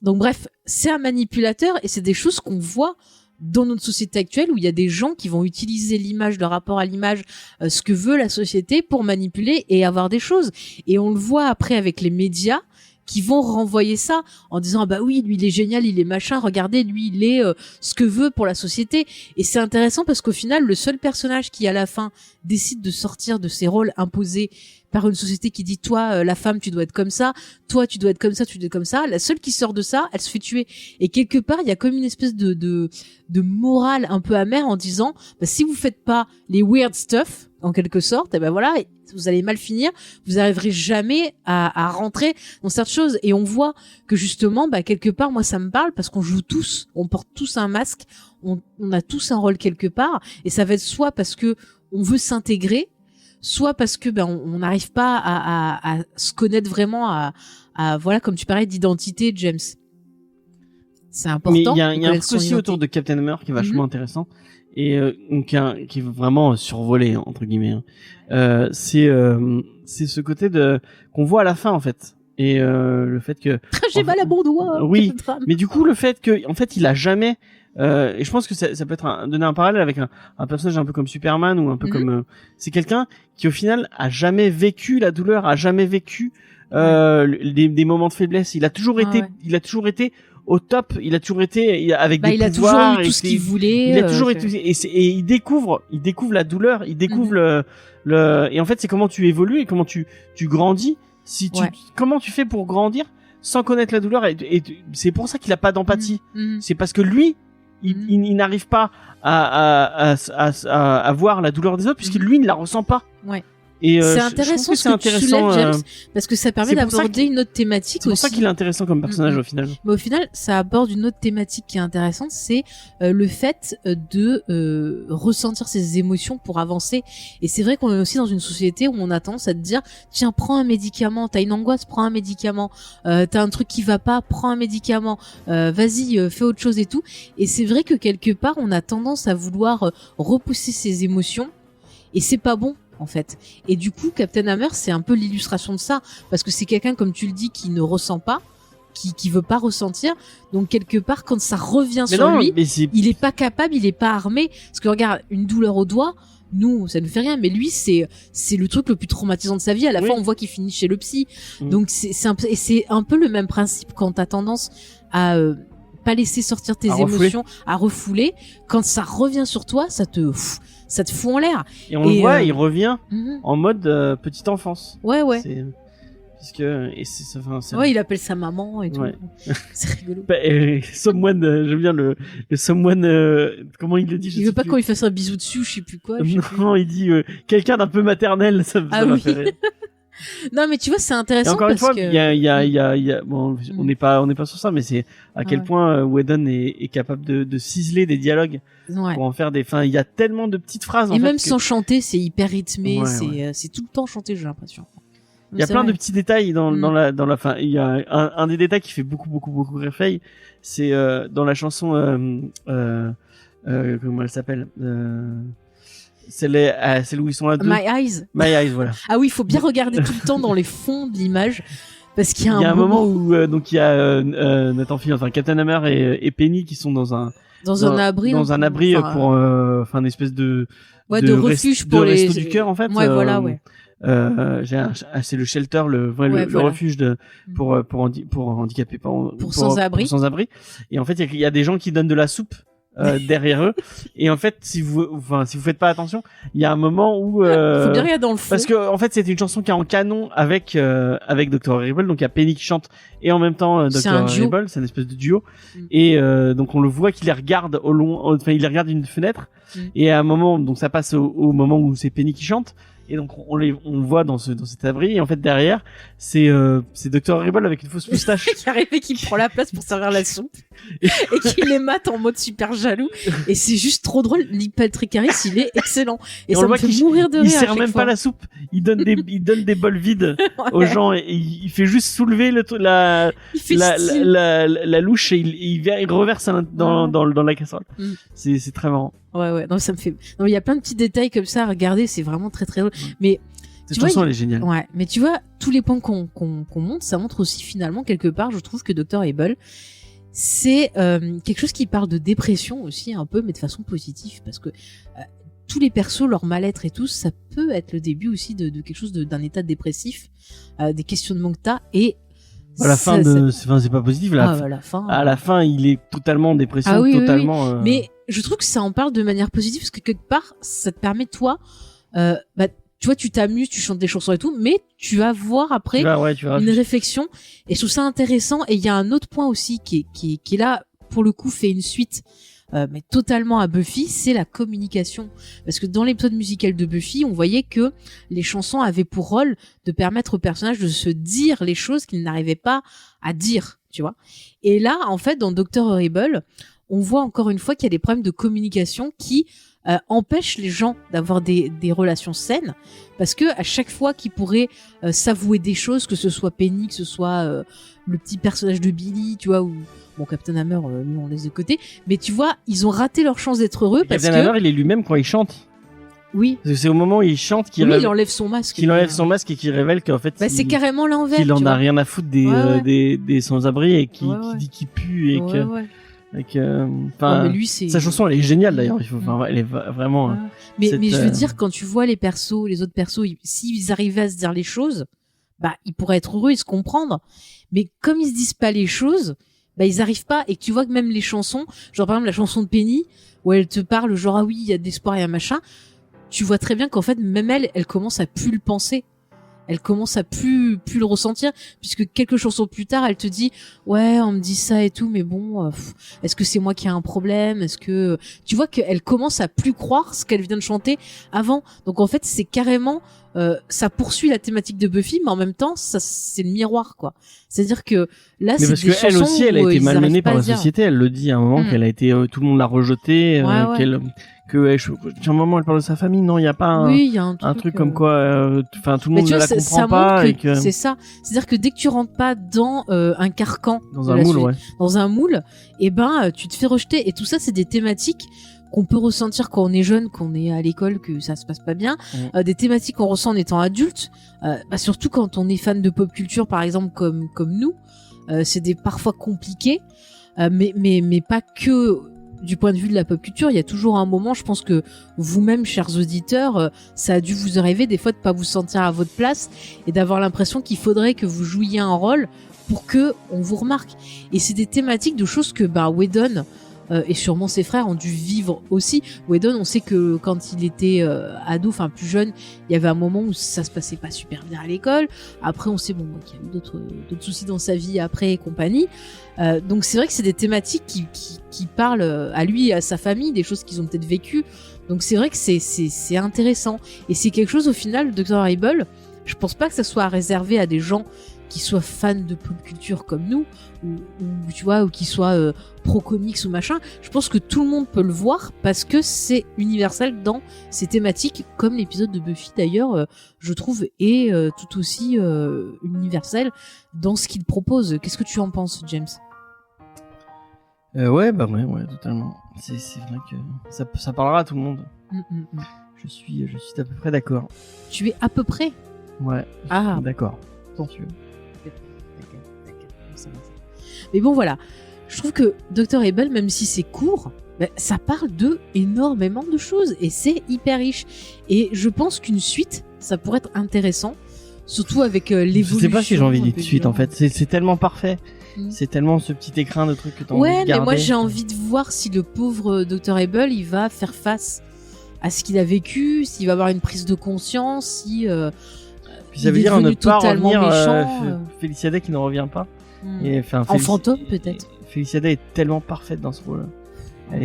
donc bref, c'est un manipulateur et c'est des choses qu'on voit dans notre société actuelle où il y a des gens qui vont utiliser l'image, le rapport à l'image, ce que veut la société pour manipuler et avoir des choses. Et on le voit après avec les médias qui vont renvoyer ça en disant bah oui, lui il est génial, il est machin, regardez, lui il est ce que veut pour la société. Et c'est intéressant parce qu'au final, le seul personnage qui à la fin décide de sortir de ses rôles imposés par une société qui dit toi la femme tu dois être comme ça, toi tu dois être comme ça, tu dois être comme ça, la seule qui sort de ça, elle se fait tuer. Et quelque part, il y a comme une espèce de morale un peu amère en disant bah si vous faites pas les weird stuff en quelque sorte, et ben voilà, vous allez mal finir, vous arriverez jamais à rentrer dans cette chose. Et on voit que justement, bah quelque part, moi ça me parle parce qu'on joue tous, on porte tous un masque, on a tous un rôle quelque part, et ça va être soit parce que on veut s'intégrer, soit parce que ben on n'arrive pas à se connaître vraiment, à voilà, comme tu parlais d'identité, James. C'est important. Mais il y a un truc aussi autour de Captain Hammer qui est vachement intéressant et qui est vraiment survolé entre guillemets. C'est ce côté qu'on voit à la fin en fait. Et le fait que j'ai mal à mon doigt. Oui, mais du coup le fait que en fait il a jamais et je pense que ça peut être donner un parallèle avec un personnage un peu comme Superman ou un peu comme c'est quelqu'un qui au final a jamais vécu la douleur, a jamais vécu des moments de faiblesse. Il a toujours été au top, il a toujours été avec des pouvoirs, il a toujours eu tout ce qu'il voulait. Il a toujours été et il découvre la douleur, il découvre le et en fait c'est comment tu évolues et comment tu grandis. Comment tu fais pour grandir sans connaître la douleur et c'est pour ça qu'il a pas d'empathie. C'est parce que lui il n'arrive pas à voir la douleur des autres puisque lui ne la ressent pas. Ouais. Et c'est intéressant ce que tu soulèves, James, parce que ça permet d'aborder une autre thématique aussi. C'est pour ça qu'il est intéressant comme personnage au final. Mais au final, ça aborde une autre thématique qui est intéressante, c'est le fait de ressentir ses émotions pour avancer. Et c'est vrai qu'on est aussi dans une société où on a tendance à te dire tiens, prends un médicament, t'as une angoisse, prends un médicament, t'as un truc qui va pas, prends un médicament, vas-y, fais autre chose et tout. Et c'est vrai que quelque part, on a tendance à vouloir repousser ses émotions et c'est pas bon. En fait. Et du coup, Captain Hammer, c'est un peu l'illustration de ça, parce que c'est quelqu'un, comme tu le dis, qui ne ressent pas, qui veut pas ressentir. Donc quelque part, quand ça revient lui, il est pas capable, il est pas armé. Parce que regarde, une douleur au doigt, nous ça nous fait rien, mais lui c'est le truc le plus traumatisant de sa vie. À la fin on voit qu'il finit chez le psy. Donc c'est un peu le même principe quand t'as tendance à pas laisser sortir tes émotions, à refouler. Quand ça revient sur toi, ça te fout en l'air. Et on le voit, il revient en mode petite enfance. Ouais. Il appelle sa maman et tout. Ouais. C'est rigolo. Someone, j'aime bien le someone, comment il le dit? Il veut pas qu'on lui fasse un bisou dessus, je sais plus quoi. Non, il dit quelqu'un d'un peu maternel, ça m'a fait rire. Non, mais tu vois, c'est intéressant. Et encore une fois, il y a, bon, on n'est pas sur ça, mais c'est à quel point Whedon est capable de ciseler des dialogues pour en faire des. Enfin, il y a tellement de petites phrases. Et même sans chanter, c'est hyper rythmé. C'est tout le temps chanté, j'ai l'impression. Il y a plein de petits détails dans la fin. Il y a un des détails qui fait beaucoup réveil, c'est dans la chanson comment elle s'appelle, celle où ils sont à deux. My Eyes, voilà. Ah oui, il faut bien regarder tout le temps dans les fonds de l'image parce qu'il y a un moment où donc il y a Nathan Fillion, enfin Captain Hammer et Penny qui sont dans un abri pour une espèce de refuge pour les Restos du Cœur en fait. C'est le shelter, le refuge pour handicapés, pour sans-abri. Et en fait, il y a des gens qui donnent de la soupe derrière eux. Et en fait, si vous faites pas attention, il y a un moment où faut bien regarder dans le fond. Parce que en fait, c'était une chanson qui est en canon avec Dr. Horrible, donc il y a Penny qui chante et en même temps Dr. Horrible, c'est une espèce de duo. Et donc on le voit qu'il les regarde au loin, enfin il les regarde d'une fenêtre. Et à un moment, donc ça passe au moment où c'est Penny qui chante. Et donc on voit dans cet abri, et en fait derrière c'est Dr. Horrible avec une fausse moustache qui arrive et qui prend la place pour servir la soupe et qui les mate en mode super jaloux. Et c'est juste trop drôle. Neil Patrick Harris, il est excellent et ça me fait mourir de rire. Il sert même pas la soupe, il donne des bols vides aux gens et il fait juste soulever la louche et il reverse dans la casserole. C'est très marrant. Ouais. Non, ça me fait. Non, il y a plein de petits détails comme ça à regarder. C'est vraiment très très drôle. Mais cette chanson, elle est géniale. Ouais. Mais tu vois, tous les points qu'on monte, ça montre aussi finalement quelque part, je trouve que Dr. Able, c'est quelque chose qui parle de dépression aussi un peu, mais de façon positive, parce que tous les persos, leur mal-être et tout, ça peut être le début aussi de quelque chose d'un état dépressif, des questionnements que t'as et à la fin c'est pas positif à la fin il est totalement en dépression, totalement. Mais je trouve que ça en parle de manière positive parce que quelque part ça te permet toi tu vois, tu t'amuses, tu chantes des chansons et tout, mais tu vas voir après une réflexion et je trouve ça intéressant. Et il y a un autre point aussi qui est là pour le coup fait une suite mais totalement à Buffy, c'est la communication. Parce que dans l'épisode musical de Buffy, on voyait que les chansons avaient pour rôle de permettre aux personnages de se dire les choses qu'ils n'arrivaient pas à dire, tu vois. Et là, en fait, dans Dr. Horrible, on voit encore une fois qu'il y a des problèmes de communication qui empêchent les gens d'avoir des relations saines, parce que à chaque fois qu'ils pourraient s'avouer des choses, que ce soit Penny, que ce soit le petit personnage de Billy, tu vois, ou bon, Captain Hammer, nous on laisse de côté, mais tu vois, ils ont raté leur chance d'être heureux. Parce Captain Hammer, il est lui-même quand il chante. Oui. Parce que c'est au moment où il chante qu'il il enlève son masque. Qu'il enlève son masque et qu'il révèle qu'en fait. C'est carrément l'envers. Qu'il en a rien à foutre des sans-abri et qui dit qu'il pue et que. Mais lui, sa chanson, elle est géniale d'ailleurs. Elle est vraiment. Mais je veux dire, quand tu vois les autres persos, s'ils arrivaient à se dire les choses, ils pourraient être heureux et se comprendre. Mais comme ils se disent pas les choses, ils arrivent pas. Et tu vois que même les chansons, genre par exemple la chanson de Penny, où elle te parle genre ah oui, il y a de l'espoir, il y a machin. Tu vois très bien qu'en fait même elle commence à plus le penser. Elle commence à plus le ressentir, puisque quelques chansons plus tard, elle te dit ouais, on me dit ça et tout, mais bon, est-ce que c'est moi qui ai un problème? Est-ce que tu vois qu'elle commence à plus croire ce qu'elle vient de chanter avant? Donc en fait, c'est carrément ça poursuit la thématique de Buffy, mais en même temps, ça c'est le miroir, quoi. C'est-à dire que là, c'est des chansons elle aussi, elle a été malmenée par la société. Elle le dit à un moment qu'elle a été, tout le monde l'a rejetée, à un moment elle parle de sa famille. Non, il y a pas un truc comme quoi, tout le monde ne la comprend pas. C'est ça. C'est-à-dire que dès que tu rentres pas dans un carcan, dans un moule, tu te fais rejeter. Et tout ça, c'est des thématiques qu'on peut ressentir quand on est jeune, qu'on est à l'école, que ça se passe pas bien, des thématiques qu'on ressent en étant adulte, surtout quand on est fan de pop culture par exemple comme nous, c'est parfois compliqué, mais pas que du point de vue de la pop culture, il y a toujours un moment, je pense que vous-même, chers auditeurs, ça a dû vous arriver des fois de pas vous sentir à votre place et d'avoir l'impression qu'il faudrait que vous jouiez un rôle pour que on vous remarque. Et c'est des thématiques de choses que Whedon et sûrement ses frères ont dû vivre aussi. Whedon, on sait que quand il était ado, enfin plus jeune, il y avait un moment où ça se passait pas super bien à l'école. Après, on sait qu'il y a eu d'autres soucis dans sa vie après et compagnie. Donc c'est vrai que c'est des thématiques qui parlent à lui et à sa famille, des choses qu'ils ont peut-être vécues. Donc c'est vrai que c'est intéressant. Et c'est quelque chose au final, Dr. Horrible, je pense pas que ça soit réservé à des gens qui soient fans de pop culture comme nous, ou tu vois, ou qui soient pro comics ou machin. Je pense que tout le monde peut le voir parce que c'est universel dans ces thématiques, comme l'épisode de Buffy d'ailleurs, je trouve, est tout aussi universel dans ce qu'il propose. Qu'est-ce que tu en penses, James ? Ouais, totalement. C'est vrai que ça parlera à tout le monde. Je suis à peu près d'accord. Tu es à peu près ? Ouais. Ah. D'accord. Tant tu veux. Mais bon, voilà. Je trouve que Dr. Horrible, même si c'est court, ça parle de énormément de choses et c'est hyper riche. Et je pense qu'une suite, ça pourrait être intéressant, surtout avec l'évolution. Je sais pas si j'ai envie d'une suite en fait. C'est tellement parfait. C'est tellement ce petit écrin de trucs que t'as envie de garder. Ouais, mais moi j'ai envie de voir si le pauvre Dr. Horrible, il va faire face à ce qu'il a vécu, s'il va avoir une prise de conscience, si puis ça veut dire ne pas revenir Félicia Day qui ne revient pas. Et, en fantôme peut-être. Félicia Day est tellement parfaite dans ce rôle.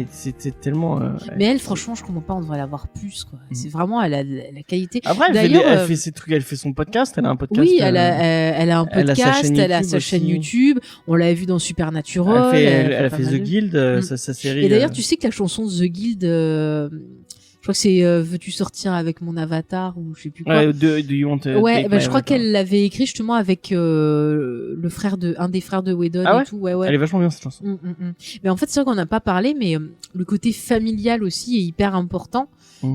C'était tellement. Mais elle, franchement, je comprends pas. On devrait l'avoir plus, quoi. C'est vraiment, elle a la qualité. Après, elle fait ses trucs, elle fait son podcast. Elle a un podcast. Oui, elle a un podcast. Elle a sa chaîne YouTube. On l'avait vu dans Supernatural. Elle a fait The Guild, sa série. Et d'ailleurs, tu sais que la chanson The Guild. Je crois que c'est Veux-tu sortir avec mon avatar ou je sais plus quoi. Do you want to je crois qu'elle l'avait écrit justement avec un des frères de Whedon et tout. Ouais. Elle est vachement bien cette chanson. Mais en fait, c'est vrai qu'on n'a pas parlé, mais le côté familial aussi est hyper important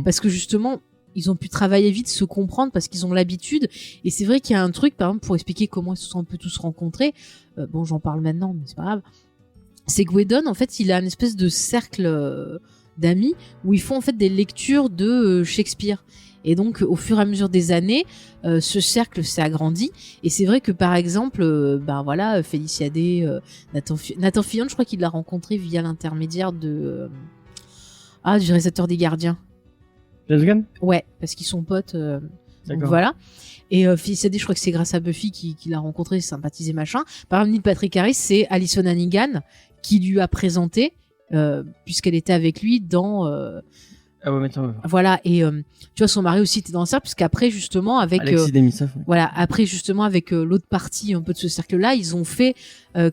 parce que justement, ils ont pu travailler vite, se comprendre parce qu'ils ont l'habitude. Et c'est vrai qu'il y a un truc, par exemple, pour expliquer comment ils se sont un peu tous rencontrés. J'en parle maintenant, mais c'est pas grave. C'est que Whedon, en fait, il a une espèce de cercle d'amis où ils font en fait des lectures de Shakespeare et donc au fur et à mesure des années ce cercle s'est agrandi et c'est vrai que par exemple Félicia Day, Nathan Fillion, je crois qu'il l'a rencontré via l'intermédiaire du réalisateur des Gardiens. James Gunn ? Ouais, parce qu'ils sont potes. Donc voilà. Et Félicia Day, je crois que c'est grâce à Buffy qu'il l'a rencontré, sympathisé machin. Par exemple, Neil Patrick Harris, c'est Alyson Hannigan qui lui a présenté puisqu'elle était avec lui dans voilà, et tu vois, son mari aussi était dans le cercle puisqu'après justement avec Alexis Demisov, voilà, après justement avec l'autre partie un peu de ce cercle là, ils ont fait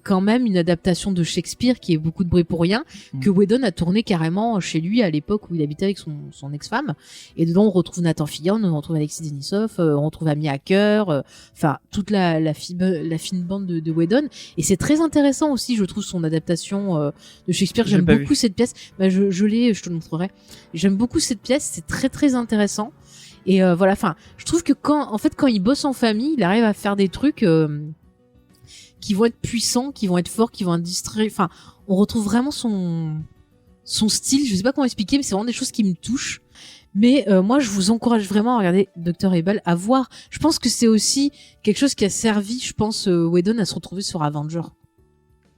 quand même une adaptation de Shakespeare qui est beaucoup de bruit pour rien, que Whedon a tourné carrément chez lui à l'époque où il habitait avec son ex-femme, et dedans on retrouve Nathan Fillion, on retrouve Alexis Denisov, on retrouve Amy Acker, enfin toute la fine bande de Whedon, et c'est très intéressant aussi, je trouve, son adaptation de Shakespeare. J'aime beaucoup cette pièce, je te le montrerai, j'aime beaucoup cette pièce, c'est très très intéressant, et voilà, enfin je trouve que quand il bosse en famille, il arrive à faire des trucs qui vont être puissants, qui vont être forts, qui vont être distraits. Enfin, on retrouve vraiment son style. Je sais pas comment expliquer, mais c'est vraiment des choses qui me touchent. Mais moi, je vous encourage vraiment à regarder Dr. Horrible, à voir. Je pense que c'est aussi quelque chose qui a servi, je pense, Whedon à se retrouver sur Avenger.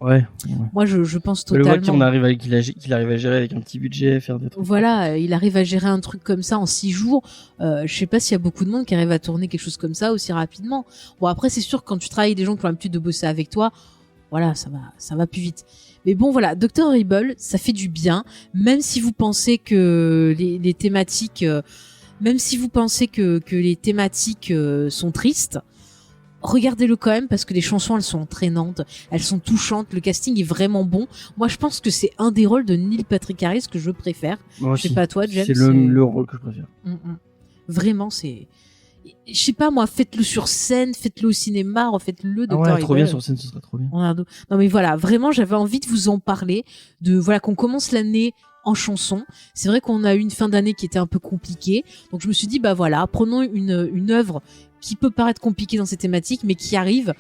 Ouais. Moi, je pense totalement. Le voit qu'il arrive à gérer avec un petit budget, faire des trucs. Voilà, il arrive à gérer un truc comme ça en 6 jours. Je sais pas s'il y a beaucoup de monde qui arrive à tourner quelque chose comme ça aussi rapidement. Bon, après, c'est sûr que quand tu travailles avec des gens qui ont l'habitude de bosser avec toi, voilà, ça va plus vite. Mais bon, voilà, Dr. Horrible, ça fait du bien, même si vous pensez que les thématiques, même si vous pensez que les thématiques sont tristes. Regardez-le quand même parce que les chansons, elles sont entraînantes, elles sont touchantes, le casting est vraiment bon. Moi, je pense que c'est un des rôles de Neil Patrick Harris que je préfère. Moi je sais pas toi, James. C'est le rôle que je préfère. Vraiment, c'est... Je sais pas moi, faites-le sur scène, faites-le au cinéma, refaites-le. Trop bien sur scène, ce serait trop bien. Non mais voilà, vraiment, j'avais envie de vous en parler, de voilà qu'on commence l'année en chanson. C'est vrai qu'on a eu une fin d'année qui était un peu compliquée, donc je me suis dit bah voilà, prenons une œuvre qui peut paraître compliquée dans ses thématiques, mais qui arrive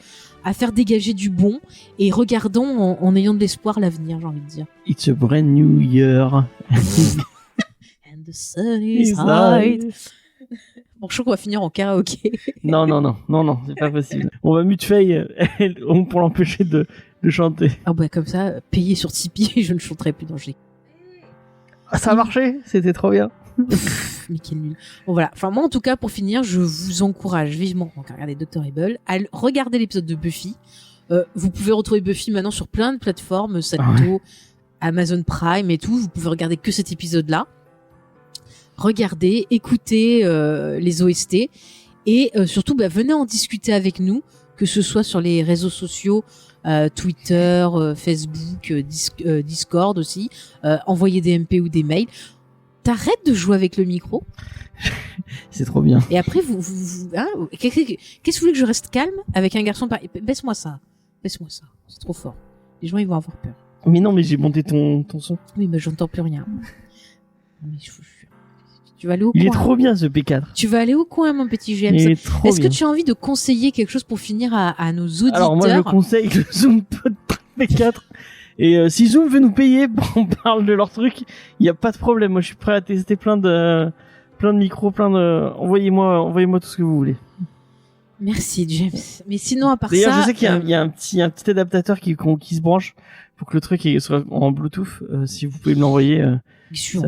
à faire dégager du bon, et regardons en ayant de l'espoir l'avenir, j'ai envie de dire. It's a brand new year. And the sun is bright. Bon, je crois qu'on va finir en karaoké. Non, c'est pas possible. On va mute Faye pour l'empêcher de chanter. Ah bah comme ça, payé sur Tipeee, je ne chanterai plus dans le. Ah, ça a marché, c'était trop bien. Mais quel nul. Bon voilà, enfin moi en tout cas pour finir, je vous encourage vivement à regarder Dr. Evil, à regarder l'épisode de Buffy. Vous pouvez retrouver Buffy maintenant sur plein de plateformes, Salto, Amazon Prime et tout. Vous pouvez regarder que cet épisode-là. Regardez, écoutez les OST et surtout venez en discuter avec nous, que ce soit sur les réseaux sociaux, Twitter, Facebook, Discord aussi. Envoyez des MP ou des mails. T'arrêtes de jouer avec le micro. C'est trop bien. Et après, qu'est-ce que vous voulez que je reste calme avec un garçon pareil? Baisse-moi ça. C'est trop fort. Les gens, ils vont avoir peur. Mais non, mais j'ai monté ton son. Oui, mais j'entends plus rien. Mais tu vas aller au coin. Il est trop bien, ce P4. Tu vas aller au coin, mon petit James. Est-ce que tu as envie de conseiller quelque chose pour finir à nos auditeurs? Alors, moi, je conseille le Zoom P4. Et si Zoom veut nous payer pour qu'on parle de leur truc, il y a pas de problème. Moi, je suis prêt à tester plein de micros, envoyez-moi tout ce que vous voulez. Merci James. Mais sinon à part ça, d'ailleurs, je sais qu'il y a un petit adaptateur qui se branche pour que le truc soit en Bluetooth. Si vous pouvez me l'envoyer, je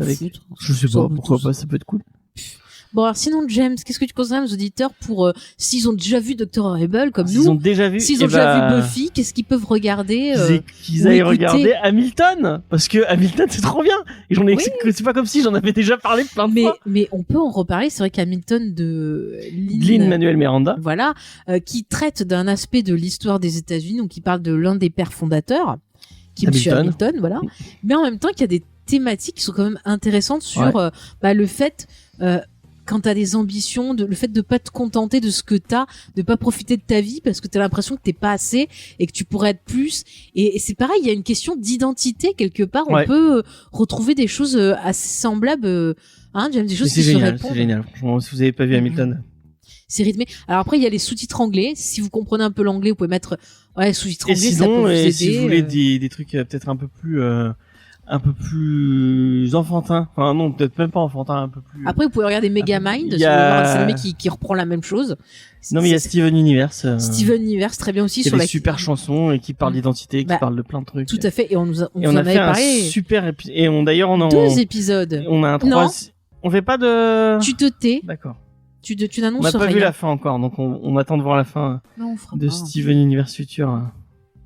sais pas, pourquoi pas, ça peut être cool. Bon, alors sinon, James, qu'est-ce que tu conseilles aux auditeurs pour, s'ils ont déjà vu Dr. Evil, comme nous, s'ils ont déjà vu Buffy, qu'est-ce qu'ils peuvent regarder, qu'ils aillent regarder Hamilton, parce que Hamilton, c'est trop bien. Et c'est pas comme si j'en avais déjà parlé plein de fois. Mais on peut en reparler, c'est vrai qu'Hamilton de Lin-Manuel Miranda. Voilà, qui traite d'un aspect de l'histoire des États-Unis, donc qui parle de l'un des pères fondateurs, qui est Monsieur Hamilton, voilà. Mais en même temps, qu'il y a des thématiques qui sont quand même intéressantes sur, le fait, quand t'as des ambitions, le fait de pas te contenter de ce que t'as, de pas profiter de ta vie parce que t'as l'impression que t'es pas assez et que tu pourrais être plus. Et c'est pareil, il y a une question d'identité quelque part. On peut retrouver des choses assez semblables, James, des choses qui se répondent. C'est génial. Franchement, si vous avez pas vu Hamilton. C'est rythmé. Alors après, il y a les sous-titres anglais. Si vous comprenez un peu l'anglais, vous pouvez mettre sous-titres anglais. Sinon, ça peut vous aider. Si vous voulez des trucs peut-être un peu plus enfantin. Enfin non, peut-être même pas enfantin, un peu plus. Après, vous pouvez regarder Megamind, c'est un dessin animé qui reprend la même chose. Non, mais il y a Steven Universe. Steven Universe, très bien aussi. Sur des super chansons et qui parle d'identité, qui parle de plein de trucs. Tout à fait. Et on a fait un super épisode. Et on a 2 épisodes. On a un 3. On fait pas de. Tu te tais. D'accord. Tu n'annonces rien. On n'a pas vu la fin encore, donc on attend de voir la fin de Steven Universe Future.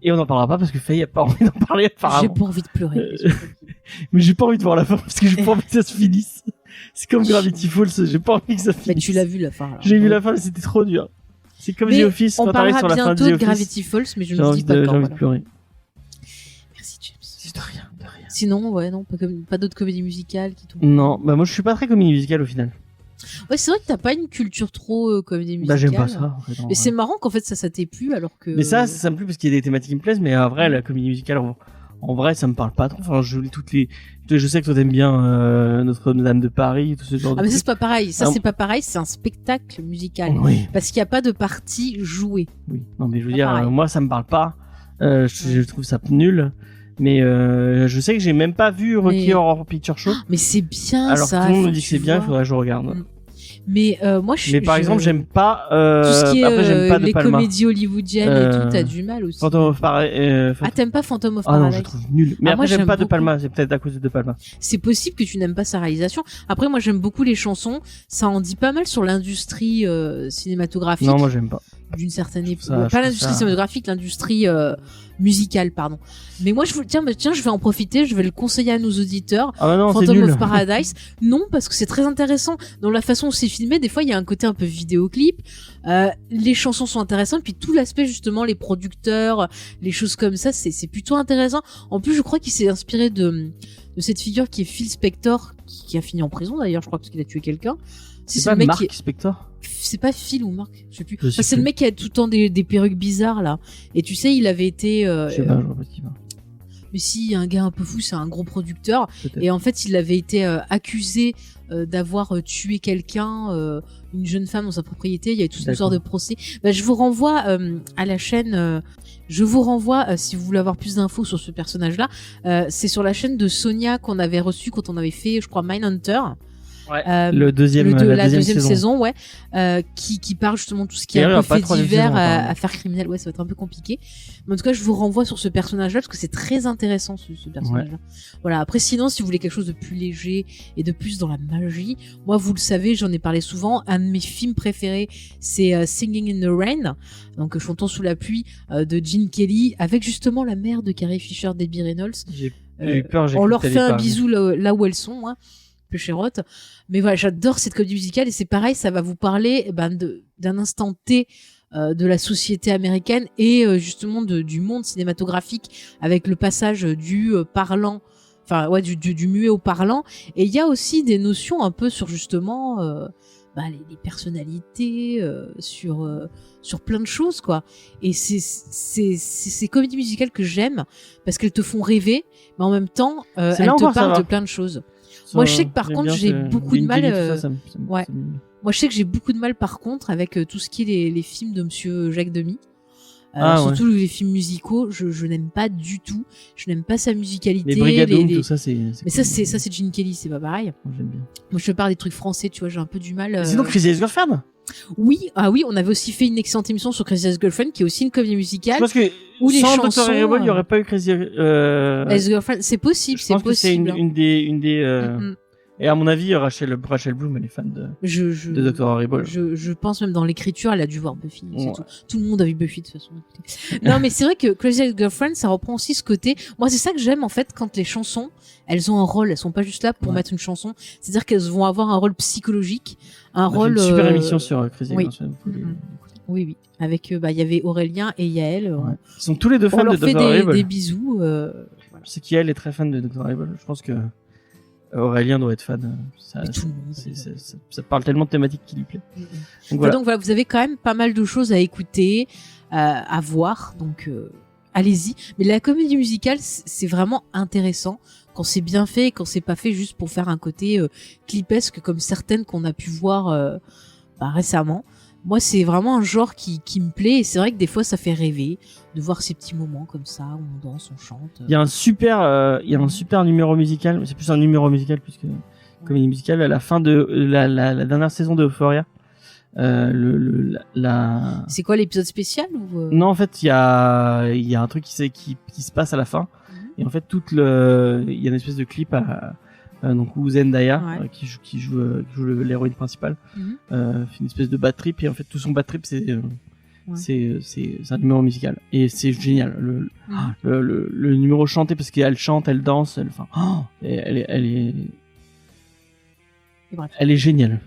Et on n'en parlera pas parce que Faye a pas envie d'en parler apparemment. J'ai pas envie de pleurer. Mais j'ai pas envie de voir la fin parce que j'ai pas envie que ça se finisse. C'est comme Gravity Falls, j'ai pas envie que ça finisse. Mais tu l'as vu la fin. Alors. J'ai vu la fin, mais c'était trop dur. C'est comme The Office quand t'arrives sur la fin de The Office. On parlera bientôt de Gravity Falls, mais je ne dis pas quand. J'ai envie de pleurer. Merci James. C'est de rien. Sinon, pas d'autres comédies musicales qui tournent. Non, moi je suis pas très comédie musicale au final. Ouais, c'est vrai que t'as pas une culture trop comédie musicale. J'aime pas ça. En fait, mais c'est marrant qu'en fait ça t'ait plu alors que. Mais ça me plaît parce qu'il y a des thématiques qui me plaisent, mais en vrai la comédie musicale en vrai ça me parle pas trop. Enfin je sais que toi t'aimes bien Notre-Dame de Paris, tout ce genre de. Mais ça c'est pas pareil. C'est pas pareil. C'est un spectacle musical. Oui. Parce qu'il y a pas de partie jouée. Oui. Non mais je veux dire, moi ça me parle pas. Je trouve ça nul. Mais je sais que j'ai même pas vu Rocky Horror Picture Show. Mais c'est bien. Alors ça. Tout le monde me dit que c'est bien, il faudrait que je regarde. Mais moi par exemple j'aime pas tout ce qui est après j'aime pas les De Palma. comédies hollywoodiennes et tout, t'as du mal aussi. Phantom of Paradise. T'aimes pas Phantom of Paradise? Ah non, je trouve nul. Mais après moi, j'aime pas beaucoup. De Palma, c'est peut-être à cause de De Palma. C'est possible que tu n'aimes pas sa réalisation. Après moi j'aime beaucoup les chansons, ça en dit pas mal sur l'industrie cinématographique. Non, moi j'aime pas. D'une certaine époque. Pas l'industrie cinématographique, l'industrie musicale, pardon. Mais moi je vais en profiter, je vais le conseiller à nos auditeurs. Ah bah non, Phantom of Paradise. Non, parce que c'est très intéressant. Dans la façon où c'est filmé, des fois il y a un côté un peu vidéoclip. Les chansons sont intéressantes, puis tout l'aspect justement, les producteurs, les choses comme ça, c'est plutôt intéressant. En plus, je crois qu'il s'est inspiré de cette figure qui est Phil Spector, qui a fini en prison d'ailleurs, je crois, parce qu'il a tué quelqu'un. C'est pas le mec Mark Spector? C'est pas Phil ou Marc, je sais plus. C'est le mec qui a tout le temps des perruques bizarres là. Et tu sais, il avait été. Je sais pas, je vois pas qui va. mais si, un gars un peu fou, c'est un gros producteur. Peut-être. Et en fait, il avait été accusé d'avoir tué quelqu'un, une jeune femme dans sa propriété. Il y avait toute une sorte de procès. Je vous renvoie à la chaîne. Je vous renvoie, si vous voulez avoir plus d'infos sur ce personnage-là, c'est sur la chaîne de Sonia qu'on avait reçue quand on avait fait, je crois, Mindhunter. Ouais. La deuxième saison, ouais, qui parle justement de tout ce qui est un peu fait divers, affaires criminelles. Ouais, ça va être un peu compliqué. Mais en tout cas, je vous renvoie sur ce personnage-là parce que c'est très intéressant ce personnage-là. Ouais. Voilà. Après, sinon, si vous voulez quelque chose de plus léger et de plus dans la magie, moi, vous le savez, j'en ai parlé souvent. Un de mes films préférés, c'est Singing in the Rain, donc Chantons sous la pluie de Gene Kelly, avec justement la mère de Carrie Fisher, Debbie Reynolds. J'ai eu peur. On leur fait un bisou là où elles sont. Hein. Peu chérotte, mais voilà, j'adore cette comédie musicale et c'est pareil, ça va vous parler d'un instant T de la société américaine et justement du monde cinématographique avec le passage du parlant, du muet au parlant, et il y a aussi des notions un peu sur justement les personnalités, sur plein de choses quoi. Et c'est ces comédies musicales que j'aime parce qu'elles te font rêver, mais en même temps elles te parlent de plein de choses. Moi, je sais que par contre, j'ai beaucoup de mal. Moi, je sais que j'ai beaucoup de mal par contre avec tout ce qui est les films de Monsieur Jacques Demy. Surtout les films musicaux, je n'aime pas du tout. Je n'aime pas sa musicalité. Les Brigadoum, tout ça, c'est. Mais ça, c'est Gene Kelly, c'est pas pareil. Moi, j'aime bien. Moi, je parle des trucs français, tu vois, j'ai un peu du mal. Sinon, Crazy Ex-Girlfriend. Oui, on avait aussi fait une excellente émission sur Crazy Ex-Girlfriend, qui est aussi une comédie musicale. Je pense que où sans Dr. Horrible, il n'y aurait pas eu Crazy Ex-Girlfriend. C'est possible, c'est possible. C'est une des. Et à mon avis, Rachel Bloom, elle est fan de Dr. Horrible. Je pense même dans l'écriture, elle a dû voir Buffy. Ouais. Tout le monde a vu Buffy de toute façon. Non, mais c'est vrai que Crazy Ex-Girlfriend, ça reprend aussi ce côté. Moi, c'est ça que j'aime en fait quand les chansons, elles ont un rôle. Elles sont pas juste là pour mettre une chanson. C'est-à-dire qu'elles vont avoir un rôle psychologique, un rôle. Une super émission sur Crazy Ex-Girlfriend. Oui. Avec, il y avait Aurélien et Yael. Ouais. Ils sont tous les deux fans de Dr. Horrible. On leur fait des bisous. Voilà. Je sais qu'Yael est très fan de Dr. Horrible. Je pense que Aurélien doit être fan. Ça parle tellement de thématiques qui lui plaît. Donc voilà, vous avez quand même pas mal de choses à écouter, à voir. Donc allez-y. Mais la comédie musicale, c'est vraiment intéressant quand c'est bien fait et quand c'est pas fait juste pour faire un côté clipesque comme certaines qu'on a pu voir récemment. Moi, c'est vraiment un genre qui me plaît et c'est vrai que des fois, ça fait rêver de voir ces petits moments comme ça où on danse, on chante. Il y a un super numéro musical, c'est plus un numéro musical plus que comédie musicale à la fin de la dernière saison de Euphoria. C'est quoi l'épisode spécial ou Non, en fait, il y a un truc qui se passe à la fin et en fait il y a une espèce de clip donc où Zendaya qui joue l'héroïne principale fait une espèce de bad trip et en fait tout son bad trip c'est un numéro musical et c'est génial le numéro chanté parce qu'elle chante, elle danse, elle est géniale.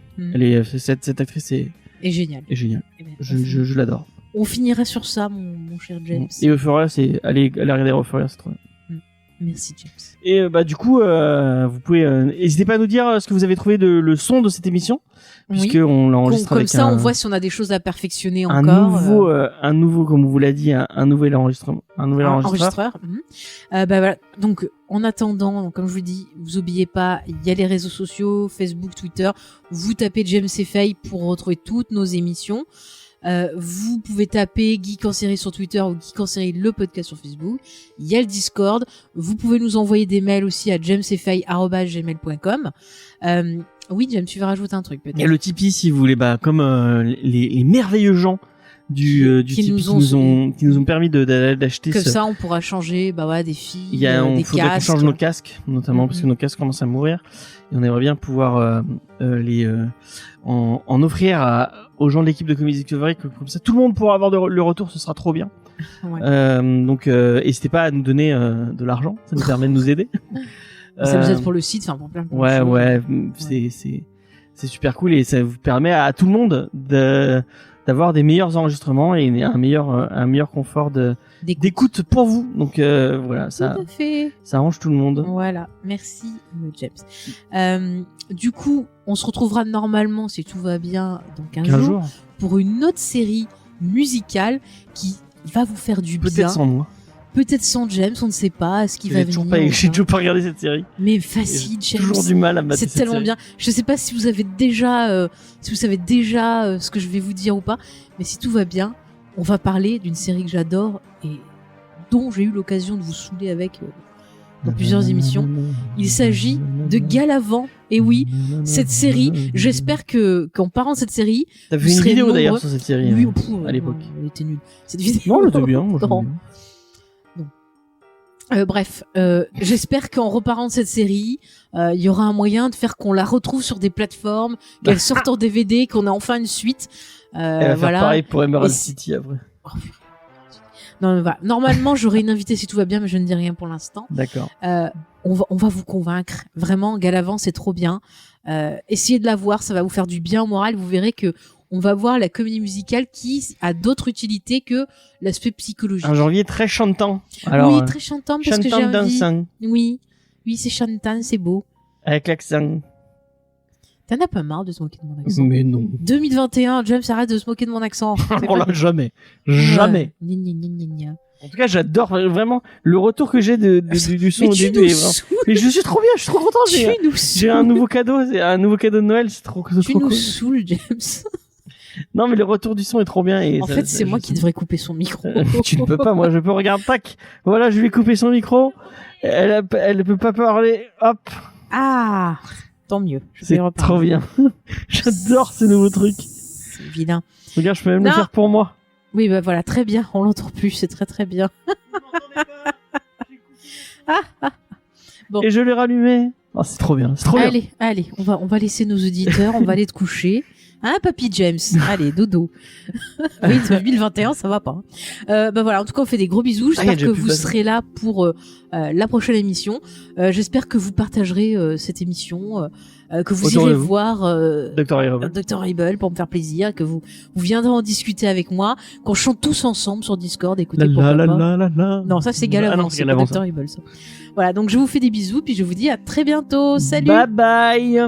Cette actrice est géniale. Je l'adore. On finira sur ça mon cher James. Et Euphoria, allez regarder Euphoria, c'est trop bien. Merci James. Et du coup, vous pouvez n'hésitez pas à nous dire ce que vous avez trouvé de le son de cette émission, puisque on l'enregistre comme avec ça, on voit si on a des choses à perfectionner encore. Un nouveau, comme on vous l'a dit, un nouvel enregistrement, enregistreur. Voilà. Donc, en attendant, comme je vous dis, vous oubliez pas, il y a les réseaux sociaux, Facebook, Twitter. Vous tapez James et Faye pour retrouver toutes nos émissions. Vous pouvez taper Geek en série sur Twitter ou Geek en série le podcast sur Facebook. Il y a le Discord. Vous pouvez nous envoyer des mails aussi à jamesfay@gmail.com. Oui, James, tu veux rajouter un truc peut-être. Il y a le Tipeee si vous voulez, comme les merveilleux gens du Tipeee qui nous ont permis d'acheter. Comme ça, on pourra changer des filles, des casques. Il faudrait qu'on change nos casques, notamment parce que nos casques commencent à mourir. Et on aimerait bien pouvoir en offrir aux gens de l'équipe de Comics Discovery, comme ça tout le monde pourra avoir le retour, ce sera trop bien. Donc n'hésitez pas à nous donner de l'argent, ça nous permet de nous aider. Ça nous aide pour le site, pour plein de choses. C'est super cool et ça vous permet à tout le monde d'avoir des meilleurs enregistrements et un meilleur confort d'écoute pour vous. Donc voilà, ça arrange tout le monde. Voilà, merci James. Du coup, on se retrouvera normalement, si tout va bien, dans 15 jours pour une autre série musicale qui va vous faire du bien. Peut-être sans moi. peut-être sans James, on ne sait pas ce qui va venir. J'ai toujours pas regardé cette série. Mais facile, James. Toujours du mal à mater. C'est tellement bien. Je sais pas si vous avez déjà, si vous savez déjà ce que je vais vous dire ou pas, mais si tout va bien, on va parler d'une série que j'adore et dont j'ai eu l'occasion de vous saouler avec dans plusieurs émissions. Il s'agit de Galavant. Et oui, cette série, j'espère qu'en parlant de cette série, t'as vu une vidéo d'ailleurs sur cette série oui, à l'époque. Elle était nulle. Cette vidéo. Non, elle était bien. Moi, bref, j'espère qu'en reparlant de cette série, il y aura un moyen de faire qu'on la retrouve sur des plateformes, qu'elle sorte en DVD, qu'on ait enfin une suite. Elle va faire pareil pour Emerald City après. Non, mais voilà. Normalement, j'aurai une invitée si tout va bien, mais je ne dis rien pour l'instant. D'accord. On va vous convaincre. Vraiment, Galavant, c'est trop bien. Essayez de la voir, ça va vous faire du bien au moral. Vous verrez que on va voir la comédie musicale qui a d'autres utilités que l'aspect psychologique. Un janvier très chantant. Alors, oui, très chantant parce que j'ai envie. Oui, c'est chantant, c'est beau. Avec l'accent. T'en as pas marre de se moquer de mon accent? Mais non. 2021, James, arrête de se moquer de mon accent. On l'a jamais. Jamais. Gna. En tout cas, j'adore vraiment le retour que j'ai du son au début. Mais je suis trop bien, je suis trop content. J'ai un nouveau cadeau, de Noël, c'est trop cool. Tu nous saoules, James. Non, mais le retour du son est trop bien. Et en fait, c'est moi qui devrais couper son micro. Tu ne peux pas, moi je peux. Regarde, tac. Voilà, je lui ai coupé son micro. Elle ne peut pas parler. Hop. Ah, tant mieux. C'est trop bien. J'adore ce nouveau truc. C'est vilain. Regarde, je peux même le faire pour moi. Oui, bah voilà, très bien. On l'entend plus, c'est très très bien. Bon. Et je l'ai rallumé. Oh, c'est trop bien, c'est trop bien. Allez, on va laisser nos auditeurs, on va aller te coucher. Hein, papy James? Allez, dodo. Oui, 2021, ça va pas. Bah voilà, en tout cas, on fait des gros bisous. J'espère que vous serez là pour la prochaine émission. J'espère que vous partagerez cette émission, que vous irez voir Dr. Able pour me faire plaisir, que vous viendrez en discuter avec moi, qu'on chante tous ensemble sur Discord. Écoutez, pourquoi pas. Non, ça c'est Galavant, c'est pas Dr. Able. Ça. Voilà, donc je vous fais des bisous, puis je vous dis à très bientôt. Salut. Bye bye.